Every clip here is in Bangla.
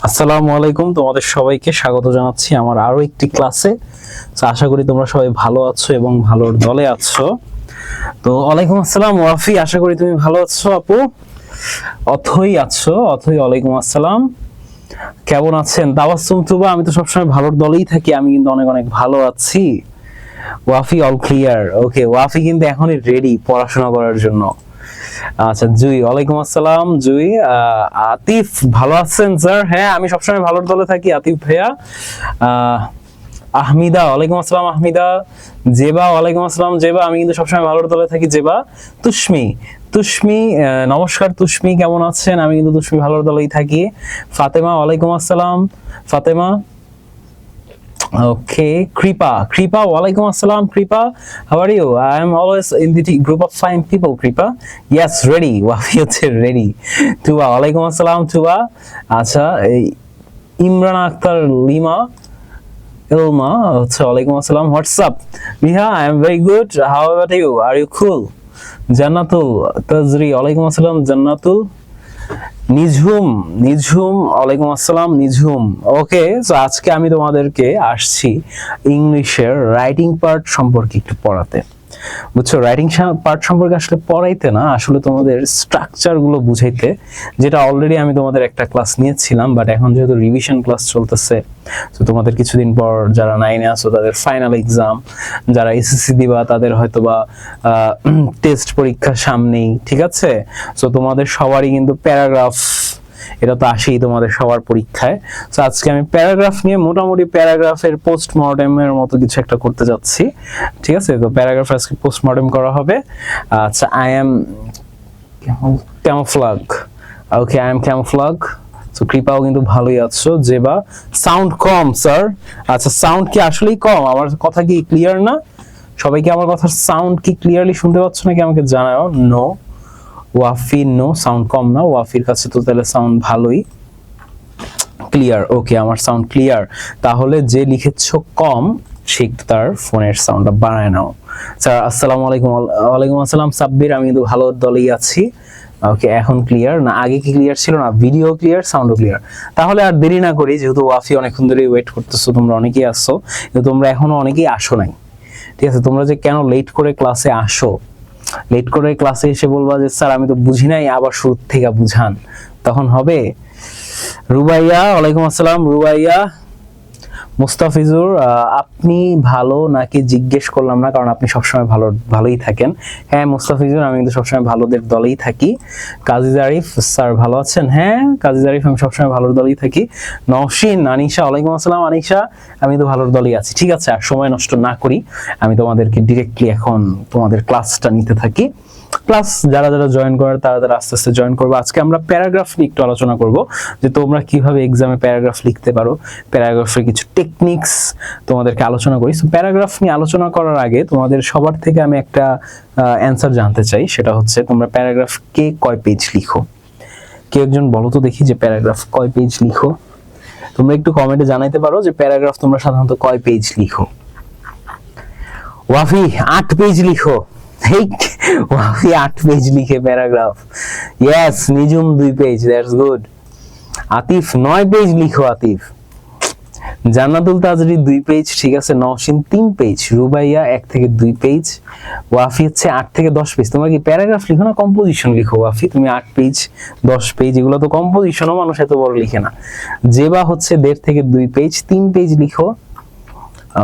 আসসালামু আলাইকুম, তোমাদের সবাইকে স্বাগত জানাচ্ছি আমার আরো একটি ক্লাসে। তো আশা করি তোমরা সবাই ভালো আছো এবং ভালোর দলে আছো। তো ওয়ালাইকুম আসসালাম ওয়াফি, আশা করি তুমি ভালো আছো আপু। অথই আছো, অথই ওয়ালাইকুম আসসালাম, কেমন আছেন? তাবাসসুম তুবা, আমি তো সবসময় ভালোর দলেই থাকি, আমি কিন্তু অনেক অনেক ভালো আছি। ওয়াফি অল ক্লিয়ার, ওকে। ওয়াফি কিন্তু এখনই রেডি পড়াশোনা করার জন্য। আচ্ছা জুই, ওয়ালাইকুম আসসালাম জুই। আতিফ ভালো আছেন স্যার? হ্যাঁ, আমি সবসময় ভালোর দলে থাকি আতিফ ভাইয়া। আহমিদা, ওয়ালাইকুম আসসালাম আহমিদা। জেবা, ওয়ালাইকুম আসসালাম জেবা, আমি কিন্তু সবসময় ভালোর দলে থাকি জেবা। তুষ্মি, তুষ্মি নমস্কার তুষ্মি, কেমন আছেন? আমি কিন্তু তুষ্মি ভালোর দলেই থাকি। ফাতেমা, ওয়ালাইকুম আসসালাম Fatema. Okay, Kripa, walaikum assalam, Kripa. How are you? I am always in the group of fine people, Kripa. Yes, ready. Wafi হচ্ছে ready. Tuba, walaikum assalam, Tuba. আচ্ছা, ইমরান আক্তার লিমা, ইলমা হচ্ছে ওয়ালাইকুম আসসালাম। What's up? Miha, I am very good. How about you? Are you cool? জান্নাতুল তাজরি, ওয়ালাইকুম আসসালাম জান্নাতুল। নিঝুম, নিঝুম ওয়ালাইকুম আসসালাম নিঝুম। ওকে, তো আজকে আমি তোমাদেরকে আসছি ইংলিশের রাইটিং পার্ট সম্পর্কে একটু পড়াতে। বুঝছো, রাইটিং পার্ট সম্পর্কে আসলে পড়াইতে না, আসলে তোমাদের স্ট্রাকচার গুলো বুঝাইতে, যেটা অলরেডি আমি তোমাদের একটা ক্লাস নিয়েছিলাম, বাট এখন যেহেতু রিভিশন ক্লাস চলতেছে, তো তোমাদের কিছুদিন পর যারা 9-এ আছো তাদের ফাইনাল এক্সাম, যারা এসএসসি দিবা তাদের হয়তো বা টেস্ট পরীক্ষা সামনেই, ঠিক আছে? তো তোমাদের সবারই কিন্তু প্যারাগ্রাফ, এটা তো আসেই তোমাদের সবার পরীক্ষায়। তো আজকে আমি প্যারাগ্রাফ নিয়ে মোটামুটি প্যারাগ্রাফের পোস্টমর্টেমের মতো কিছু একটা করতে যাচ্ছি, ঠিক আছে? তো প্যারাগ্রাফ আজকে পোস্টমর্টেম করা হবে। আচ্ছা, I am camouflage, okay, I am camouflage. তো কৃপাও কিন্তু ভালোই আছো। জেবা, সাউন্ড কম স্যার। আচ্ছা, সাউন্ড কি আসলেই কম? আমার কথা কি ক্লিয়ার না? সবাই কি আমার কথার সাউন্ড কি ক্লিয়ারলি শুনতে পাচ্ছ নাকি আমাকে জানাও। নো, ওয়াফি নো, সাউন্ড কম না। ওয়াফির কাছে তো তাহলে সাউন্ড ভালোই ক্লিয়ার। ওকে, আমার সাউন্ড ক্লিয়ার। তাহলে যে লিখেছ কম, ঠিক তার ফোনের সাউন্ডটা বাড়ায় নাও। স্যার আসসালামু আলাইকুম। ওয়ালাইকুম আসসালাম সাব্বির, আমি কিন্তু ভালো দলেই আছি। ওকে, এখন ক্লিয়ার না? আগে কি ক্লিয়ার ছিল না? ভিডিও ক্লিয়ার, সাউন্ডও ক্লিয়ার। তাহলে আর দেরি না করি, যেহেতু ওয়াফি অনেকক্ষণ ধরে ওয়েট করতেছো, তোমরা অনেকেই আসছো, কিন্তু তোমরা এখনো অনেকেই আসো নাই, ঠিক আছে? তোমরা যে কেন লেট করে ক্লাসে আসো, লেট করে ক্লাসে এসে বলবা যে স্যার আমি তো বুঝি নাই, আবার শুরু থেকে বুঝান, তখন হবে? রুবাইয়া, ওয়ালাইকুম আসসালাম রুবাইয়া। মুস্তাফিজুর, আপনি ভালো নাকি জিজ্ঞেস করলাম না, কারণ আপনি সবসময় ভালোই থাকেন। হ্যাঁ মুস্তাফিজুর, আমি কিন্তু সবসময় ভালোদের দলেই থাকি। কাজী আরিফ, স্যার ভালো আছেন? হ্যাঁ কাজী আরিফ, আমি সবসময় ভালোর দলেই থাকি। নওশিন, আনিশা, ওয়ালাইকুম আসসালাম আনিশা, আমি তো ভালোর দলেই আছি। ঠিক আছে, আর সময় নষ্ট না করি, আমি তোমাদেরকে ডিরেক্টলি এখন তোমাদের ক্লাসটা নিতে থাকি। প্লাস যারা যারা জয়েন করার তারা তারা আস্তে আস্তে জয়েন করবো। আজকে আমরা প্যারাগ্রাফ নিয়ে একটু আলোচনা করব, যে তোমরা কিভাবে এক্সামে প্যারাগ্রাফ লিখতে পারো, প্যারাগ্রাফের কিছু টেকনিক্স তোমাদেরকে আলোচনা করি। সো প্যারাগ্রাফ নিয়ে আলোচনা করার আগে তোমাদের সবার থেকে আমি একটা অ্যান্সার জানতে চাই, সেটা হচ্ছে তোমরা প্যারাগ্রাফ কে কয় পেজ লিখো? কেউ একজন বলো তো দেখি যে প্যারাগ্রাফ কয় পেজ লিখো। তোমরা একটু কমেন্টে জানাইতে পারো যে প্যারাগ্রাফ তোমরা সাধারণত কয় পেজ লিখো। ওয়াফি 8 পেজ লিখো। ওয়াফি 8 পেজ লিখে paragraph. Yes, Nijum 2 page, that's good. Atif 9 page লিখো আতিফ। জান্নাতুল তাজরি 2 পেজ, ঠিক আছে। নওশিন 3 পেজ, রুবাইয়া 1 থেকে 2 পেজ, ওয়াফি হচ্ছে 8 থেকে 10 পেজ। তোমরা কি প্যারাগ্রাফ লিখো না কম্পোজিশন লিখো? ওয়াফি তুমি 8 পেজ 10 পেজ, এগুলো তো কম্পোজিশনও মানুষ এত বড় লিখে না। জেবা হচ্ছে 1.5 থেকে 2 পেজ, 3 পেজ লিখো।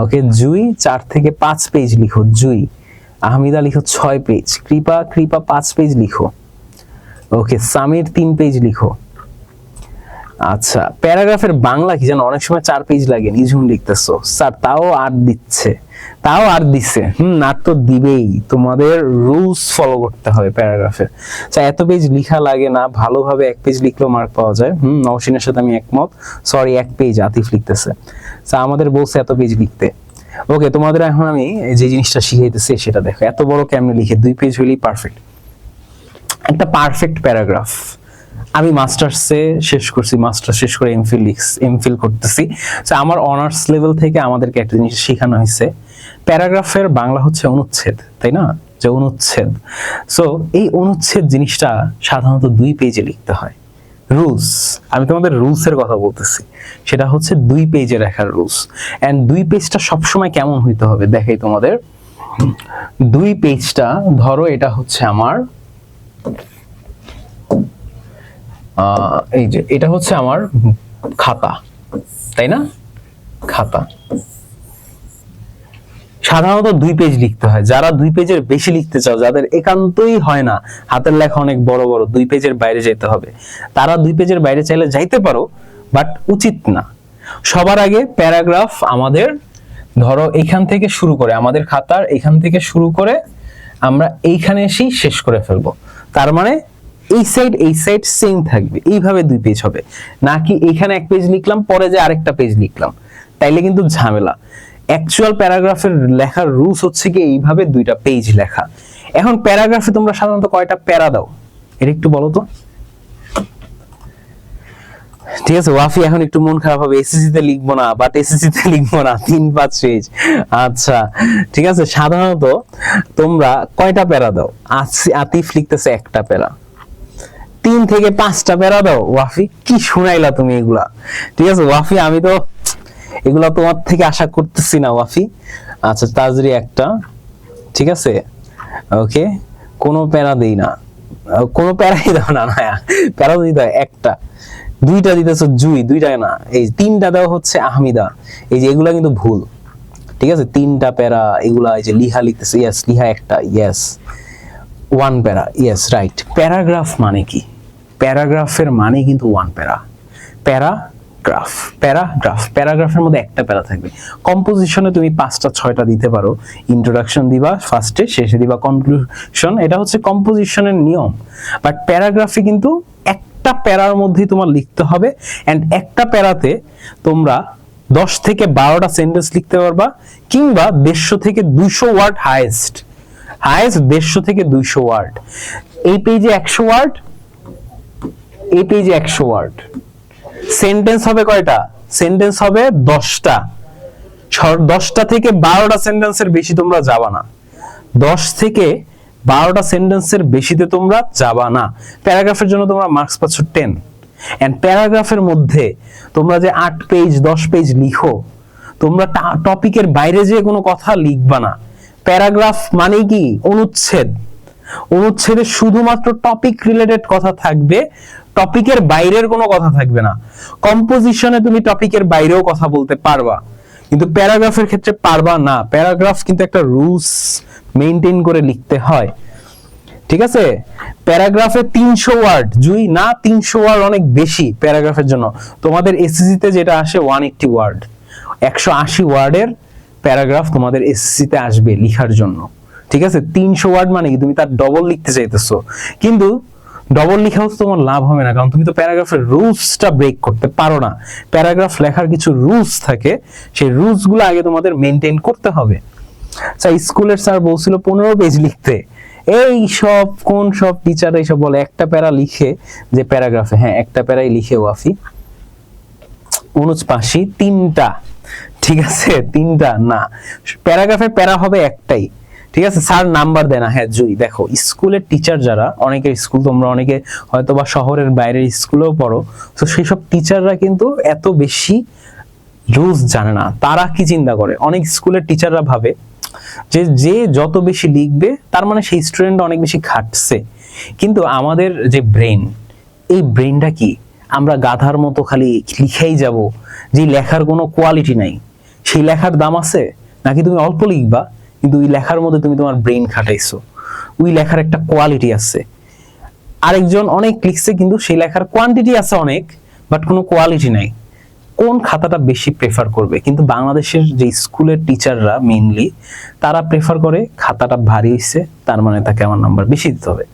ওকে, জুই 4 থেকে 5 পেজ লিখো জুই। আহমিদা লিখো 6 পেজ। কৃপা 5 পেজ লিখো। ওকে, সামির 3 পেজ লিখো। আচ্ছা, প্যারাগ্রাফের বাংলা কি জানো? অনেক সময় 4 পেজ লাগে। নিঝুম লিখতেছো স্যার, তাও 8 দিচ্ছে, তাও 8 দিচ্ছে। আর তো দিবেই, তোমাদের রুলস ফলো করতে হবে প্যারাগ্রাফের। এত পেজ লিখা লাগে না, ভালোভাবে 1 পেজ লিখলেও মার্ক পাওয়া যায়। নওশিনের সাথে আমি একমত। সরি, 1 পেজ আতিফ লিখতেছে। আমাদের বলছে এত পেজ লিখতে। ওকে, তোমাদের এখন আমি যে জিনিসটা শিখাইতেছি সেটা দেখো। এত বড় কেমনে লিখে? 2 পেজ হইলেই পারফেক্ট, একটা পারফেক্ট প্যারাগ্রাফ। আমি মাস্টার্সে শেষ করছি, মাস্টার শেষ করে এমফিল করতেছি। আমার অনার্স লেভেল থেকে আমাদেরকে একটা জিনিস শেখানো হয়েছে, প্যারাগ্রাফের বাংলা হচ্ছে অনুচ্ছেদ, তাই না? যে অনুচ্ছেদ, সো এই অনুচ্ছেদ জিনিসটা সাধারণত 2 পেজে লিখতে হয়। রুলস, আমি তোমাদের রুলস এর কথা বলতেছি, সেটা হচ্ছে 2 পেজে লেখার রুলস। এন্ড 2 পেজটা সবসময় কেমন হইতে হবে দেখাই তোমাদের। 2 পেজটা ধরো এটা হচ্ছে আমার এই যে এটা হচ্ছে আমার খাতা, তাই না? খাতা সাধারণত 2 পেজ লিখতে হয়। যারা 2 পেজের বেশি লিখতে চাও, যাদের একান্তই হয় না, হাতের লেখা অনেক বড় বড়, 2 পেজের বাইরে যেতে হবে, তারা 2 পেজের বাইরে চাইলে যাইতে পারো, বাট উচিত না। সবার আগে প্যারাগ্রাফ আমাদের ধরো এইখান থেকে শুরু করে, আমাদের খাতার এইখান থেকে শুরু করে আমরা এইখানে এসেই শেষ করে ফেলবো। তার মানে এই সাইড সেম থাকবে, এইভাবে 2 পেজ হবে। নাকি এইখানে 1 পেজ লিখলাম, পরে যে আরেকটা পেজ লিখলাম, তাইলে কিন্তু ঝামেলা। অ্যাকচুয়াল প্যারাগ্রাফের লেখার রুলস হচ্ছে কি এইভাবে 2টা পেজ লেখা। এখন প্যারাগ্রাফে তোমরা সাধারণত কয়টা প্যারা দাও এটা একটু বলো তো। ঠিক আছে ওয়াফি, এখন একটু মন খারাপ হবে, এসএসসি তে লিখবো না, বাট এসএসসি তে লিখবো না 3-5 পেজ। আচ্ছা ঠিক আছে, সাধারণত তোমরা কয়টা প্যারা দাও? আতিফ লিখতেছে 1টা প্যারা। 3 থেকে 5টা প্যারা দাও। ওয়াফি কি শুনাইলা তুমি এগুলা? ঠিক আছে ওয়াফি, আমি তো এগুলা তোমার থেকে আশা করতেছি না ওয়াফি। আচ্ছা তাজরি 1টা, ঠিক আছে ওকে, কোনো প্যারা দেই না, কোনো প্যারাই দাও না, প্যারা দিতে হয় 1টা। 2টা দিতেছো জুই, 2টা না, এই 3টা দেওয়া হচ্ছে আহমিদা। এই যে এগুলা কিন্তু ভুল, ঠিক আছে? 3টা প্যারা এগুলা, এই যে লিহা লিখতেছে, ইয়েস লিহা 1টা, ইয়েস 1 প্যারা, ইয়েস রাইট। প্যারাগ্রাফ মানে কি? প্যারাগ্রাফের মানে কিন্তু 1 প্যারা। প্যারাগ্রাফের মধ্যে 1টা প্যারা থাকবে। কম্পোজিশনে তুমি 5টা-6টা দিতে পারো। ইন্ট্রোডাকশন দিবা ফার্স্টে, শেষে দিবা কনক্লুশন, এটা হচ্ছে কম্পোজিশনের নিয়ম। বাট প্যারাগ্রাফে কিন্তু একটা প্যারার মধ্যেই তোমার লিখতে হবে, এন্ড একটা প্যারাতে তোমরা 10 থেকে 12টা সেন্টেন্স লিখতে পারবা, কিংবা 150 থেকে 200 ওয়ার্ড হাইয়েস্ট 150 থেকে 200 ওয়ার্ড। এই পেজে 100 ওয়ার্ড, এই পেজে 100 ওয়ার্ড। সেন্টেন্স হবে কয়টা? সেন্টেন্স হবে 10টা। 10টা থেকে 12টা সেন্টেন্সের বেশি তোমরা যাবা না। 10 থেকে 12টা সেন্টেন্সের বেশিতে তোমরা যাবা না। প্যারাগ্রাফের জন্য তোমরা মার্কস পাচ্ছ 10। এন্ড প্যারাগ্রাফের মধ্যে তোমরা যে 8 পেজ 10 পেজ লিখো, তোমরা টপিকের বাইরে যে কোনো কথা লিখবা না। প্যারাগ্রাফ মানে কি? অনুচ্ছেদ। অনুচ্ছেদে শুধুমাত্র টপিক রিলেটেড কথা থাকবে, টপিকের বাইরের কোনো কথা থাকবে না। কম্পোজিশনে তুমি টপিকের বাইরেও কথা বলতে পারবা, কিন্তু প্যারাগ্রাফের ক্ষেত্রে পারবা না। প্যারাগ্রাফ কিন্তু একটা রুলস মেইনটেইন করে লিখতে হয়, ঠিক আছে? প্যারাগ্রাফে 300 ওয়ার্ড জুই না, 300 ওয়ার্ড অনেক বেশি প্যারাগ্রাফের জন্য। তোমাদের এসএসসি তে যেটা আসে 180 ওয়ার্ড, 180 ওয়ার্ডের প্যারাগ্রাফ তোমাদের এসএসসি তে আসবে লেখার জন্য, ঠিক আছে? 300 ওয়ার্ড মানে কি তুমি তার ডবল লিখতে চাইতেছো, কিন্তু ডবল লেখাও তো তোমার লাভ হবে না, কারণ তুমি তো প্যারাগ্রাফের রুলসটা ব্রেক করতে পারো না। প্যারাগ্রাফ লেখার কিছু রুলস থাকে, সেই রুলসগুলো আগে তোমাদের মেইনটেইন করতে হবে। আচ্ছা স্কুলের স্যার বলছিল 15 পেজ লিখতে, এই সব কোন সব টিচার এইসব বলে একটা প্যারা লিখে যে প্যারাগ্রাফে, হ্যাঁ একটা প্যারাই লিখে ওয়াফি। অনুজ পাশি 3টা, ঠিক আছে 3টা না, প্যারাগ্রাফে প্যারা হবে একটাই, ঠিক আছে? স্যার নাম্বার দেয় না। হ্যাঁ জুই দেখো, স্কুলের টিচার যারা, অনেকের স্কুল তোমরা অনেকে হয়তো বা শহরের বাইরের স্কুলেও পড়ো, তো সেই সব টিচাররা কিন্তু এত বেশি রুলস জানে না। তারা কি চিন্তা করে, অনেক স্কুলের টিচাররা ভাবে যে যে যত বেশি লিখবে তার মানে সেই স্টুডেন্ট অনেক বেশি খাটছে। কিন্তু আমাদের যে ব্রেন, এই ব্রেনটা কি, আমরা গাধার মতো খালি লিখেই যাব, যে লেখার কোনো কোয়ালিটি নাই, সেই লেখার দাম আছে? নাকি তুমি অল্প লিখবা কিন্তু ওই লেখার মধ্যে তুমি তোমার ব্রেন খাটাইছো, ওই লেখার একটা কোয়ালিটি আছে। আরেকজন অনেক লিখছে কিন্তু সেই লেখার কোয়ান্টিটি আছে অনেক, বাট কোনো কোয়ালিটি নাই। কোন খাতাটা বেশি প্রেফার করবে? কিন্তু বাংলাদেশের যে স্কুলের টিচাররা মেইনলি তারা প্রেফার করে খাতাটা ভারী হইছে তার মানে তাকে আমার নাম্বার বেশি দিতে হবে।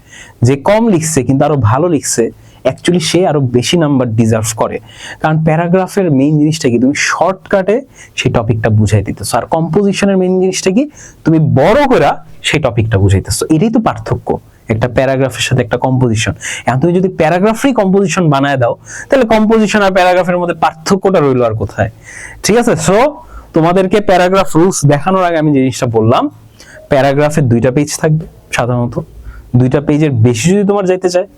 যে কম লিখছে কিন্তু আরো ভালো লিখছে, অ্যাকচুয়ালি সে আরো বেশি নাম্বার ডিজার্ভ করে। কারণ প্যারাগ্রাফের মেইন জিনিসটা কি, তুমি শর্টকাটে সেই টপিকটা বুঝাই দিতেছো, আর কম্পোজিশনের মেইন জিনিসটা কি, তুমি বড় করে সেই টপিকটা বুঝাইতেছো। এটাই তো পার্থক্য একটা প্যারাগ্রাফের সাথে একটা কম্পোজিশন। এখন তুমি যদি প্যারাগ্রাফেরই কম্পোজিশন বানায় দাও, তাহলে কম্পোজিশন আর প্যারাগ্রাফের মধ্যে পার্থক্যটা রইল আর কোথায়? ঠিক আছে, সো তোমাদেরকে প্যারাগ্রাফ রুলস দেখানোর আগে আমি যে জিনিসটা বললাম, প্যারাগ্রাফের 2টা পেজ থাকবে সাধারণত। 2টা পেজের বেশি যদি তোমার যাইতে চায়,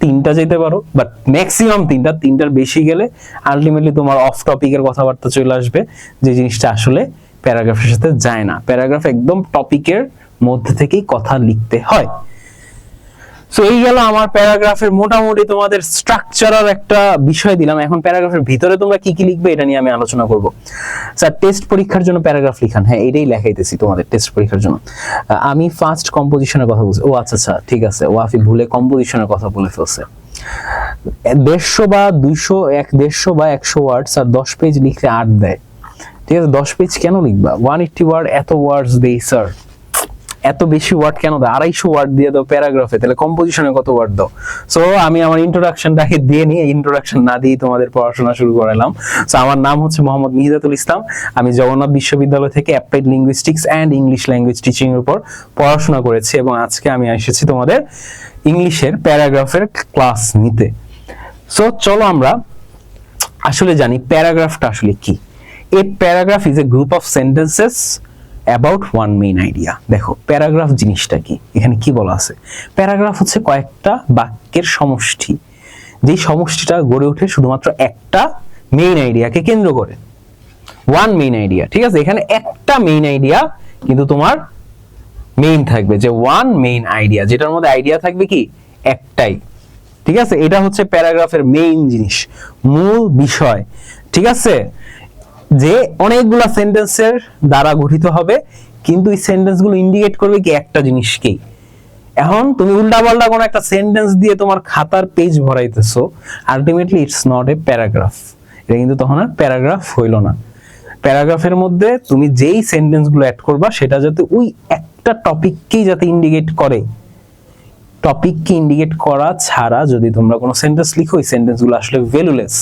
তিনটা যেতে পারো, বাট ম্যাক্সিমাম তিনটার বেশি গেলে আলটিমেটলি তোমার অফ টপিকের কথাবার্তা চলে আসবে, যে জিনিসটা আসলে প্যারাগ্রাফের সাথে যায় না। প্যারাগ্রাফ একদম টপিকের মধ্যে থেকেই কথা লিখতে হয়। সো এই গেল আমার প্যারাগ্রাফের মোটামুটি তোমাদের স্ট্রাকচারাল একটা বিষয় দিলাম। এখন প্যারাগ্রাফের ভিতরে তোমরা কি কি লিখবে এটা নিয়ে আমি আলোচনা করব। স্যার টেস্ট পরীক্ষার জন্য প্যারাগ্রাফ লিখান, হ্যাঁ এটাই লেখাইতেছি তোমাদের টেস্ট পরীক্ষার জন্য। আমি ফার্স্ট কম্পোজিশনের কথা বলছি, ও আচ্ছা ঠিক আছে, ওয়াফি ভুলে কম্পোজিশনের কথা বলে ফেলছে। 150 বা 200 150 বা 100 ওয়ার্ড স্যার 10 পেজ লিখলে 8 দেয়, ঠিক আছে 10 পেজ কেন লিখবা? 180 ওয়ার্ড এত ওয়ার্ডস দেই স্যার, এত বেশি ওয়ার্ড কেন দাও? 250 ওয়ার্ড দিয়ে দাও প্যারাগ্রাফে, তাহলে কম্পোজিশনে কত ওয়ার্ড দাও? সো আমি আমার ইন্ট্রোডাকশনটাকে দিয়ে নিয়ে, ইন্ট্রোডাকশন না দিয়ে তোমাদের পড়াশোনা শুরু করালাম। সো আমার নাম হচ্ছে মোহাম্মদ মিহিদাতুল ইসলাম, আমি জগন্নাথ বিশ্ববিদ্যালয় থেকে applied linguistics and English language teaching এর উপর পড়াশোনা করেছি, এবং আজকে আমি এসেছি তোমাদের ইংলিশের প্যারাগ্রাফের ক্লাস নিতে। সো চলো আমরা আসলে জানি প্যারাগ্রাফটা আসলে কি। A paragraph is a group of sentences about one main idea. দেখো প্যারাগ্রাফ জিনিসটা কি, এখানে কি বলা আছে? প্যারাগ্রাফ হচ্ছে কয়েকটা বাক্যের সমষ্টি, যেই সমষ্টিটা গড়ে ওঠে শুধুমাত্র একটা মেইন আইডিয়াকে কেন্দ্র করে, ওয়ান মেইন আইডিয়া, ঠিক আছে? এখানে একটা মেইন আইডিয়া কিন্তু তোমার মেইন থাকবে, যে ওয়ান মেইন আইডিয়া, যেটার মধ্যে আইডিয়া থাকবে কি একটাই, ঠিক আছে? এটা হচ্ছে প্যারাগ্রাফের মেইন জিনিস, মূল বিষয়, ঠিক আছে? যে অনেকগুলা সেন্টেন্সের দ্বারা গঠিত হবে, কিন্তু এই সেন্টেন্সগুলো ইন্ডিকেট করবে কি একটা জিনিসকেই। এখন তুমি উল্টাপাল্টা কোনো একটা সেন্টেন্স দিয়ে তোমার খাতার পেজ ভরাইতেছো, ultimately it's not a paragraph, এটা কিন্তু তখন আর প্যারাগ্রাফ হইল না। প্যারাগ্রাফের মধ্যে তুমি যেই সেন্টেন্সগুলো অ্যাড করবা সেটা যাতে ওই একটা টপিককেই যাতে ইন্ডিকেট করে, টপিককে ইন্ডিকেট করা ছাড়া যদি তোমরা কোনো সেন্টেন্স লিখো, ওই সেন্টেন্সগুলো আসলে ভ্যালুলেস,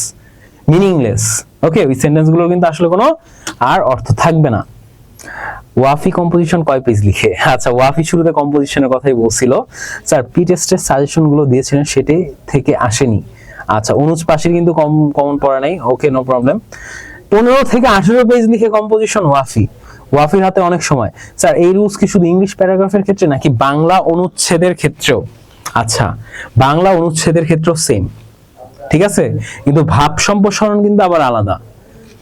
মিনিংলেস। ওকে, ওই সেন্টেন্সগুলোর কিন্তু আসলে কোনো আর অর্থ থাকবে না। ওয়াফি কম্পোজিশন কয় পেজ লিখে? আচ্ছা, ওয়াফি শুরুতে কম্পোজিশনের কথাই বলছিল। স্যার পি টেস্টের সাজেশনগুলো দিয়েছিলেন সেটা থেকে আসেনি। আচ্ছা, অনুজ পাশের কিন্তু কমন পড়া নাই, ওকে নো প্রবলেম। 15 থেকে 18 পেজ লিখে কম্পোজিশন ওয়াফির হাতে অনেক সময়। স্যার এই রুলস কি শুধু ইংলিশ প্যারাগ্রাফের ক্ষেত্রে নাকি বাংলা অনুচ্ছেদের ক্ষেত্রেও? আচ্ছা, বাংলা অনুচ্ছেদের ক্ষেত্রেও সেম, ঠিক আছে, কিন্তু ভাব সম্প্রসারণ কিন্তু আবার আলাদা,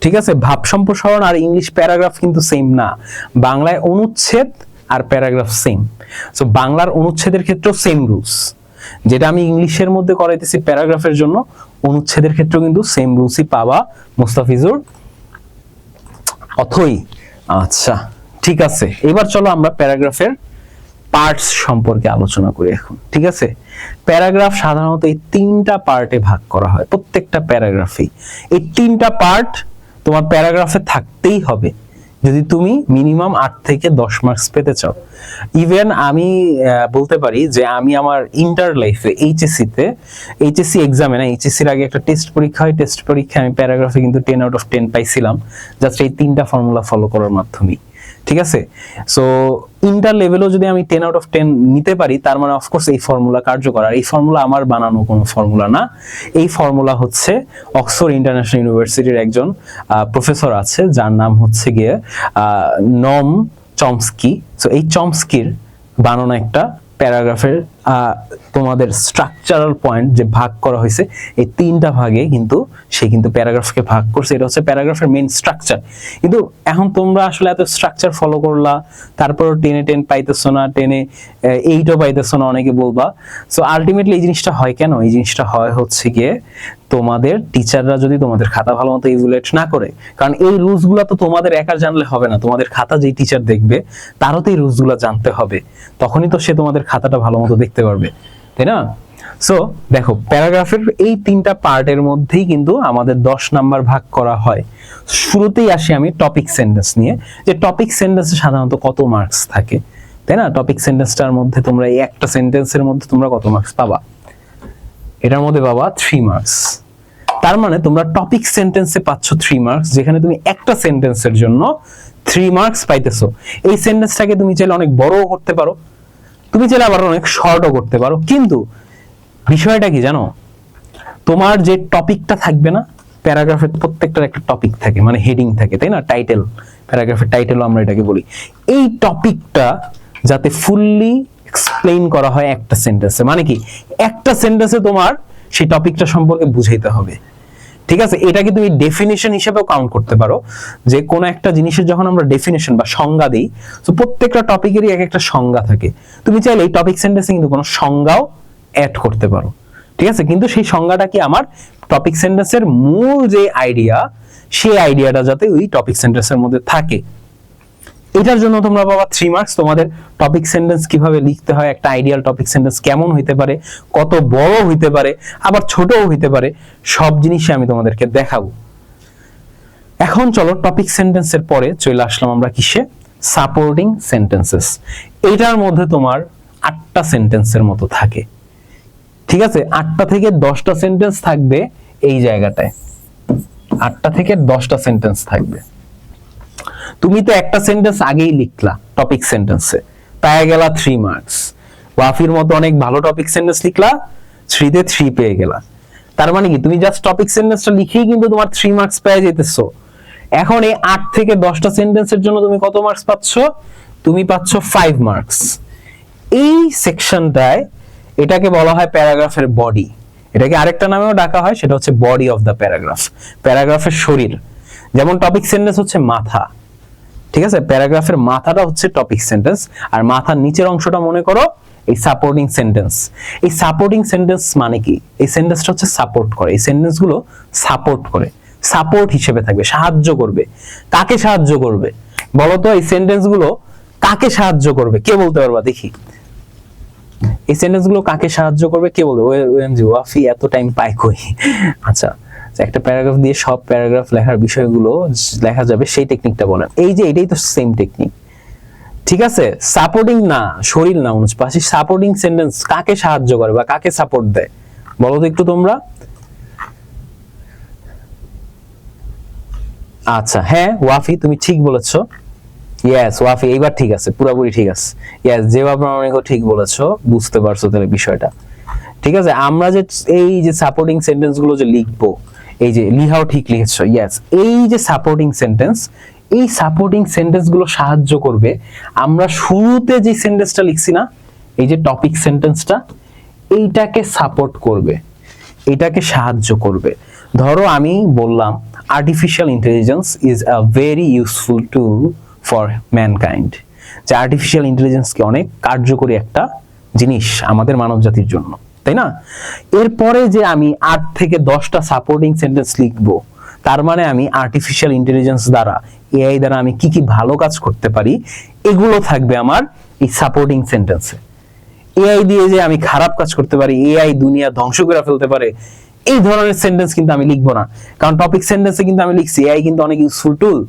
ঠিক আছে? ভাব সম্প্রসারণ আর ইংলিশ প্যারাগ্রাফ কিন্তু সেম না। বাংলায় অনুচ্ছেদ আর প্যারাগ্রাফ সেম। সো বাংলার অনুচ্ছেদের ক্ষেত্রেও সেম রুলস, যেটা আমি ইংলিশের মধ্যে করাইতেছি প্যারাগ্রাফের জন্য, অনুচ্ছেদের ক্ষেত্রেও কিন্তু সেম রুলসই পাবা মুস্তাফিজুর অথই। আচ্ছা ঠিক আছে, এবার চলো আমরা প্যারাগ্রাফের পার্টস সম্পর্কে আলোচনা করি এখন, ঠিক আছে? প্যারাগ্রাফ সাধারণত এই 3টা পার্টে ভাগ করা হয়, প্রত্যেকটা প্যারাগ্রাফেই। এই 3টা পার্ট তোমার প্যারাগ্রাফে থাকতেই হবে যদি তুমি মিনিমাম 8 থেকে 10 মার্কস পেতে চাও। ইভেন আমি বলতে পারি যে আমি আমার ইন্টার লাইফে এইচএসসি এক্সামে না, এইচএসসির আগে একটা টেস্ট পরীক্ষা হয়, টেস্ট পরীক্ষায় আমি প্যারাগ্রাফে কিন্তু 10 আউট অফ 10 পাইছিলাম, জাস্ট এই 3টা ফর্মুলা ফলো করার মাধ্যমে, ঠিক আছে? সো ইন্টার লেভেলেও যদি আমি 10 আউট অফ 10 নিতে পারি, তার মানে অফকোর্স এই ফর্মুলা কার্যকর। আর এই ফর্মুলা আমার বানানো কোনো ফর্মুলা না, এই ফর্মুলা হচ্ছে অক্সফোর্ড ইন্টারন্যাশনাল ইউনিভার্সিটির একজন প্রফেসর আছে, যার নাম হচ্ছে গিয়ে নম চমস্কি। সো এই চমস্কির বানানো একটা প্যারাগ্রাফের তোমাদের স্ট্রাকচারাল পয়েন্ট যে ভাগ করা হয়েছে, এই 3টা ভাগে কিন্তু সে কিন্তু প্যারাগ্রাফকে ভাগ করছে, এটা হচ্ছে প্যারাগ্রাফের মেইন স্ট্রাকচার। কিন্তু এখন তোমরা আসলে এত স্ট্রাকচার ফলো করলা, তারপর 10 পাইতেছো না, 8ও পাইতেছো না, অনেকে বলবা। সো আলটিমেটলি এই জিনিসটা হয় কেন? এই জিনিসটা হয় হচ্ছে গিয়ে তোমাদের টিচাররা যদি তোমাদের খাতা ভালো মতো ইভ্যালুয়েট না করে, কারণ এই রুলস গুলা তো তোমাদের একা জানলে হবে না, তোমাদের খাতা যেই টিচার দেখবে তারও তো এই রুলস গুলা জানতে হবে, তখনই তো সে তোমাদের খাতাটা ভালো মতো দেখতে পারবে, তাই না? সো দেখো, প্যারাগ্রাফের এই 3টা পার্টের মধ্যেই কিন্তু আমাদের 10 নাম্বার ভাগ করা হয়। শুরুতেই আসি আমি টপিক সেন্টেন্স নিয়ে, যে টপিক সেন্টেন্সে সাধারণত কত মার্কস থাকে, তাই না? টপিক সেন্টেন্সটার মধ্যে তোমরা এই একটা সেন্টেন্সের মধ্যে তোমরা কত মার্কস পাবা? এটার মধ্যে পাবা 3 মার্কস। তার মানে তোমরা টপিক সেন্টেন্সে পাচ্ছ 3 মার্কস, যেখানে তুমি একটা সেন্টেন্সের জন্য 3 মার্কস পাইতেছো। এই সেন্টেন্সটাকে তুমি চাইলে অনেক বড়ও করতে পারো, তুমি চাইলে আবার অনেক শর্টও করতে পারো, কিন্তু বিষয়টা কি জানো? তোমার যে টপিকটা থাকবে না, প্যারাগ্রাফের প্রত্যেকটার একটা টপিক থাকে, মানে হেডিং থাকে, তাই না? টাইটেল, প্যারাগ্রাফের টাইটেলও আমরা এটাকে বলি। এই টপিকটা যাতে ফুললি এক্সপ্লেইন করা হয় একটা সেন্টেন্সে। মানে কি, একটা সেন্টেন্সে তোমার সেই টপিকটা সম্পর্কে বুঝাইতে হবে, ঠিক আছে? এটাকে তুমি ডেফিনিশন হিসেবেও কাউন্ট করতে পারো, যে কোনো একটা জিনিসের যখন আমরা ডেফিনিশন বা সংজ্ঞা দিই, তো প্রত্যেকটা টপিকেরই এক একটা সংজ্ঞা থাকে। তুমি চাইলে এই টপিক সেন্টেন্সে কিন্তু কোনো সংজ্ঞাও অ্যাড করতে পারো, ঠিক আছে? কিন্তু সেই সংজ্ঞাটা কি আমার টপিক সেন্টেন্সের মূল যে আইডিয়া, সেই আইডিয়াটা যাতে ওই টপিক সেন্টেন্সের মধ্যে থাকে। এটার জন্য তোমরা বাবা 3 মার্কস। তোমাদের টপিক সেন্টেন্স কিভাবে লিখতে হয়, একটা আইডিয়াল টপিক সেন্টেন্স কেমন হইতে পারে, কত বড় হইতে পারে, আবার ছোটও হইতে পারে, সব জিনিসই আমি তোমাদেরকে দেখাবো। এখন চলো টপিক সেন্টেন্সের পরে চলে আসলাম আমরা কিসে, সাপোর্টিং সেন্টেন্সেস। এটার মধ্যে তোমার 8টা সেন্টেন্সের মতো থাকে, ঠিক আছে? 8টা থেকে 10টা সেন্টেন্স থাকবে এই জায়গাটায়, 8টা থেকে 10টা সেন্টেন্স থাকবে। তুমি তো একটা সেন্টেন্স আগেই লিখলা টপিক সেন্টেন্সে, পেয়ে গেলা 3 মার্কস। ওয়াফির মতো অনেক ভালো টপিক সেন্টেন্স লিখলা, 3 তে 3 পেয়ে গেলা। তার মানে কি, তুমি জাস্ট টপিক সেন্টেন্সটা লিখেই কিন্তু তোমার 3 মার্কস পেয়ে যেতেছো। এখন এই 8 থেকে 10টা সেন্টেন্সের জন্য তুমি কত মার্কস পাচ্ছ? তুমি পাচ্ছ 5 মার্কস। এই সেকশনটায় এটাকে বলা হয় প্যারাগ্রাফের বডি। এটাকে আরেকটা নামেও ডাকা হয়, সেটা হচ্ছে বডি অফ দ্য প্যারাগ্রাফ, প্যারাগ্রাফের শরীর। যেমন টপিক সেন্টেন্স হচ্ছে মাথা, ঠিক আছে? প্যারাগ্রাফের মাথাটা হচ্ছে টপিক সেন্টেন্স, আর মাথার নিচের অংশটা মনে করো এই সাপোর্টিং সেন্টেন্স। এই সাপোর্টিং সেন্টেন্স মানে কি, এই সেন্টেন্সটা হচ্ছে সাপোর্ট করে, এই সেন্টেন্সগুলো সাপোর্ট করে, সাপোর্ট হিসেবে থাকবে, সাহায্য করবে। কাকে সাহায্য করবে বলো তো? এই সেন্টেন্সগুলো কাকে সাহায্য করবে, কে বলতে পারবা দেখি? এই সেন্টেন্সগুলো কাকে সাহায্য করবে, কে বলবে? ওএমজি ওয়াফি এত টাইম পাই কই? আচ্ছা, একটা প্যারাগ্রাফ দিয়ে সব প্যারাগ্রাফ লেখার বিষয়গুলো লেখা যাবে, সেই টেকনিকটা বলেন। এই যে এটাই তো সেম টেকনিক, ঠিক আছে? সাপোর্টিং না, শরীর না, পাশে সাপোর্টিং সেন্টেন্স কাকে সাহায্য করে বা কাকে সাপোর্ট দেয় বলো তো একটু তোমরা? আচ্ছা, হ্যাঁ ওয়াফি তুমি ঠিক বলেছো। ইয়েস ওয়াফি, এইবার ঠিক আছে, পুরোপুরি ঠিক আছে। ইয়েস, যেভাবে প্রামাণিকও ঠিক বলেছো, বুঝতে পারছো তাহলে বিষয়টা, ঠিক আছে? আমরা যে এই যে সাপোর্টিং সেন্টেন্স গুলো যে লিখবো, এই যে লিহাও ঠিক লিখেছো, ইয়েস, এই যে সাপোর্টিং সেন্টেন্স, এই সাপোর্টিং সেন্টেন্স গুলো সাহায্য করবে আমরা শুরুতে যে সেন্টেন্সটা লিখছি না, এই যে টপিক সেন্টেন্সটা, এইটাকে সাপোর্ট করবে, এটাকে সাহায্য করবে। ধরো আমি বললাম artificial intelligence is a very useful tool for mankind, যে আর্টিফিশিয়াল ইন্টেলিজেন্স কি অনেক কার্যকরী একটা জিনিস আমাদের মানব জাতির জন্য, তাই না? এরপরে যে আমি 8 থেকে 10টা সাপোর্টিং সেন্টেন্স লিখবো, তার মানে আমি আর্টিফিশিয়াল ইন্টেলিজেন্স দ্বারা, এআই দ্বারা আমি কি কি ভালো কাজ করতে পারি, এগুলো থাকবে আমার এই সাপোর্টিং সেন্টেন্সে। এআই দিয়ে যে আমি খারাপ কাজ করতে পারি, এআই দুনিয়া ধ্বংস করে ফেলতে পারে, এই ধরনের সেন্টেন্স কিন্তু আমি লিখবো না। কারণ টপিক সেন্টেন্সে কিন্তু আমি লিখছি এআই কিন্তু অনেক ইউজফুল টুল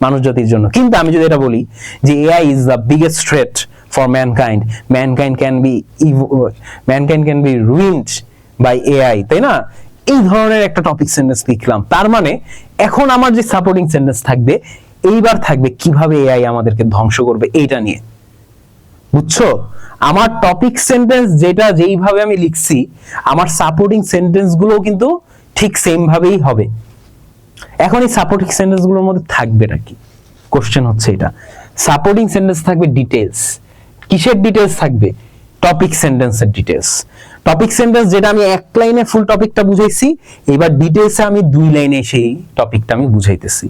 মানুষ জাতির জন্য। কিন্তু আমি যদি এটা বলি যে AI is the biggest threat for mankind, mankind can be ruined by AI, তাই না? এই ধরনের একটা টপিক সেন্টেন্স লিখলাম। তার মানে এখন আমার যে সাপোর্টিং সেন্টেন্স থাকবে, এইবার থাকবে কিভাবে এআই আমাদেরকে ধ্বংস করবে এইটা নিয়ে, বুঝছো? আমার টপিক সেন্টেন্স যেটা যেইভাবে আমি লিখছি, আমার সাপোর্টিং সেন্টেন্স গুলো কিন্তু ঠিক সেম ভাবেই হবে। এখন এই সাপোর্টিং সেন্টেন্স গুলোর মধ্যে থাকবে নাকি, কোশ্চেন হচ্ছে এটা। সাপোর্টিং সেন্টেন্স থাকবে ডিটেইলস। কিসের ডিটেইলস থাকবে? টপিক সেন্টেন্সের ডিটেইলস। টপিক সেন্টেন্স যেটা আমি এক লাইনে ফুল টপিকটা বুঝাইছি, এবার ডিটেইলসে আমি 2 লাইনে সেই টপিকটা আমি বুঝাইতেছি।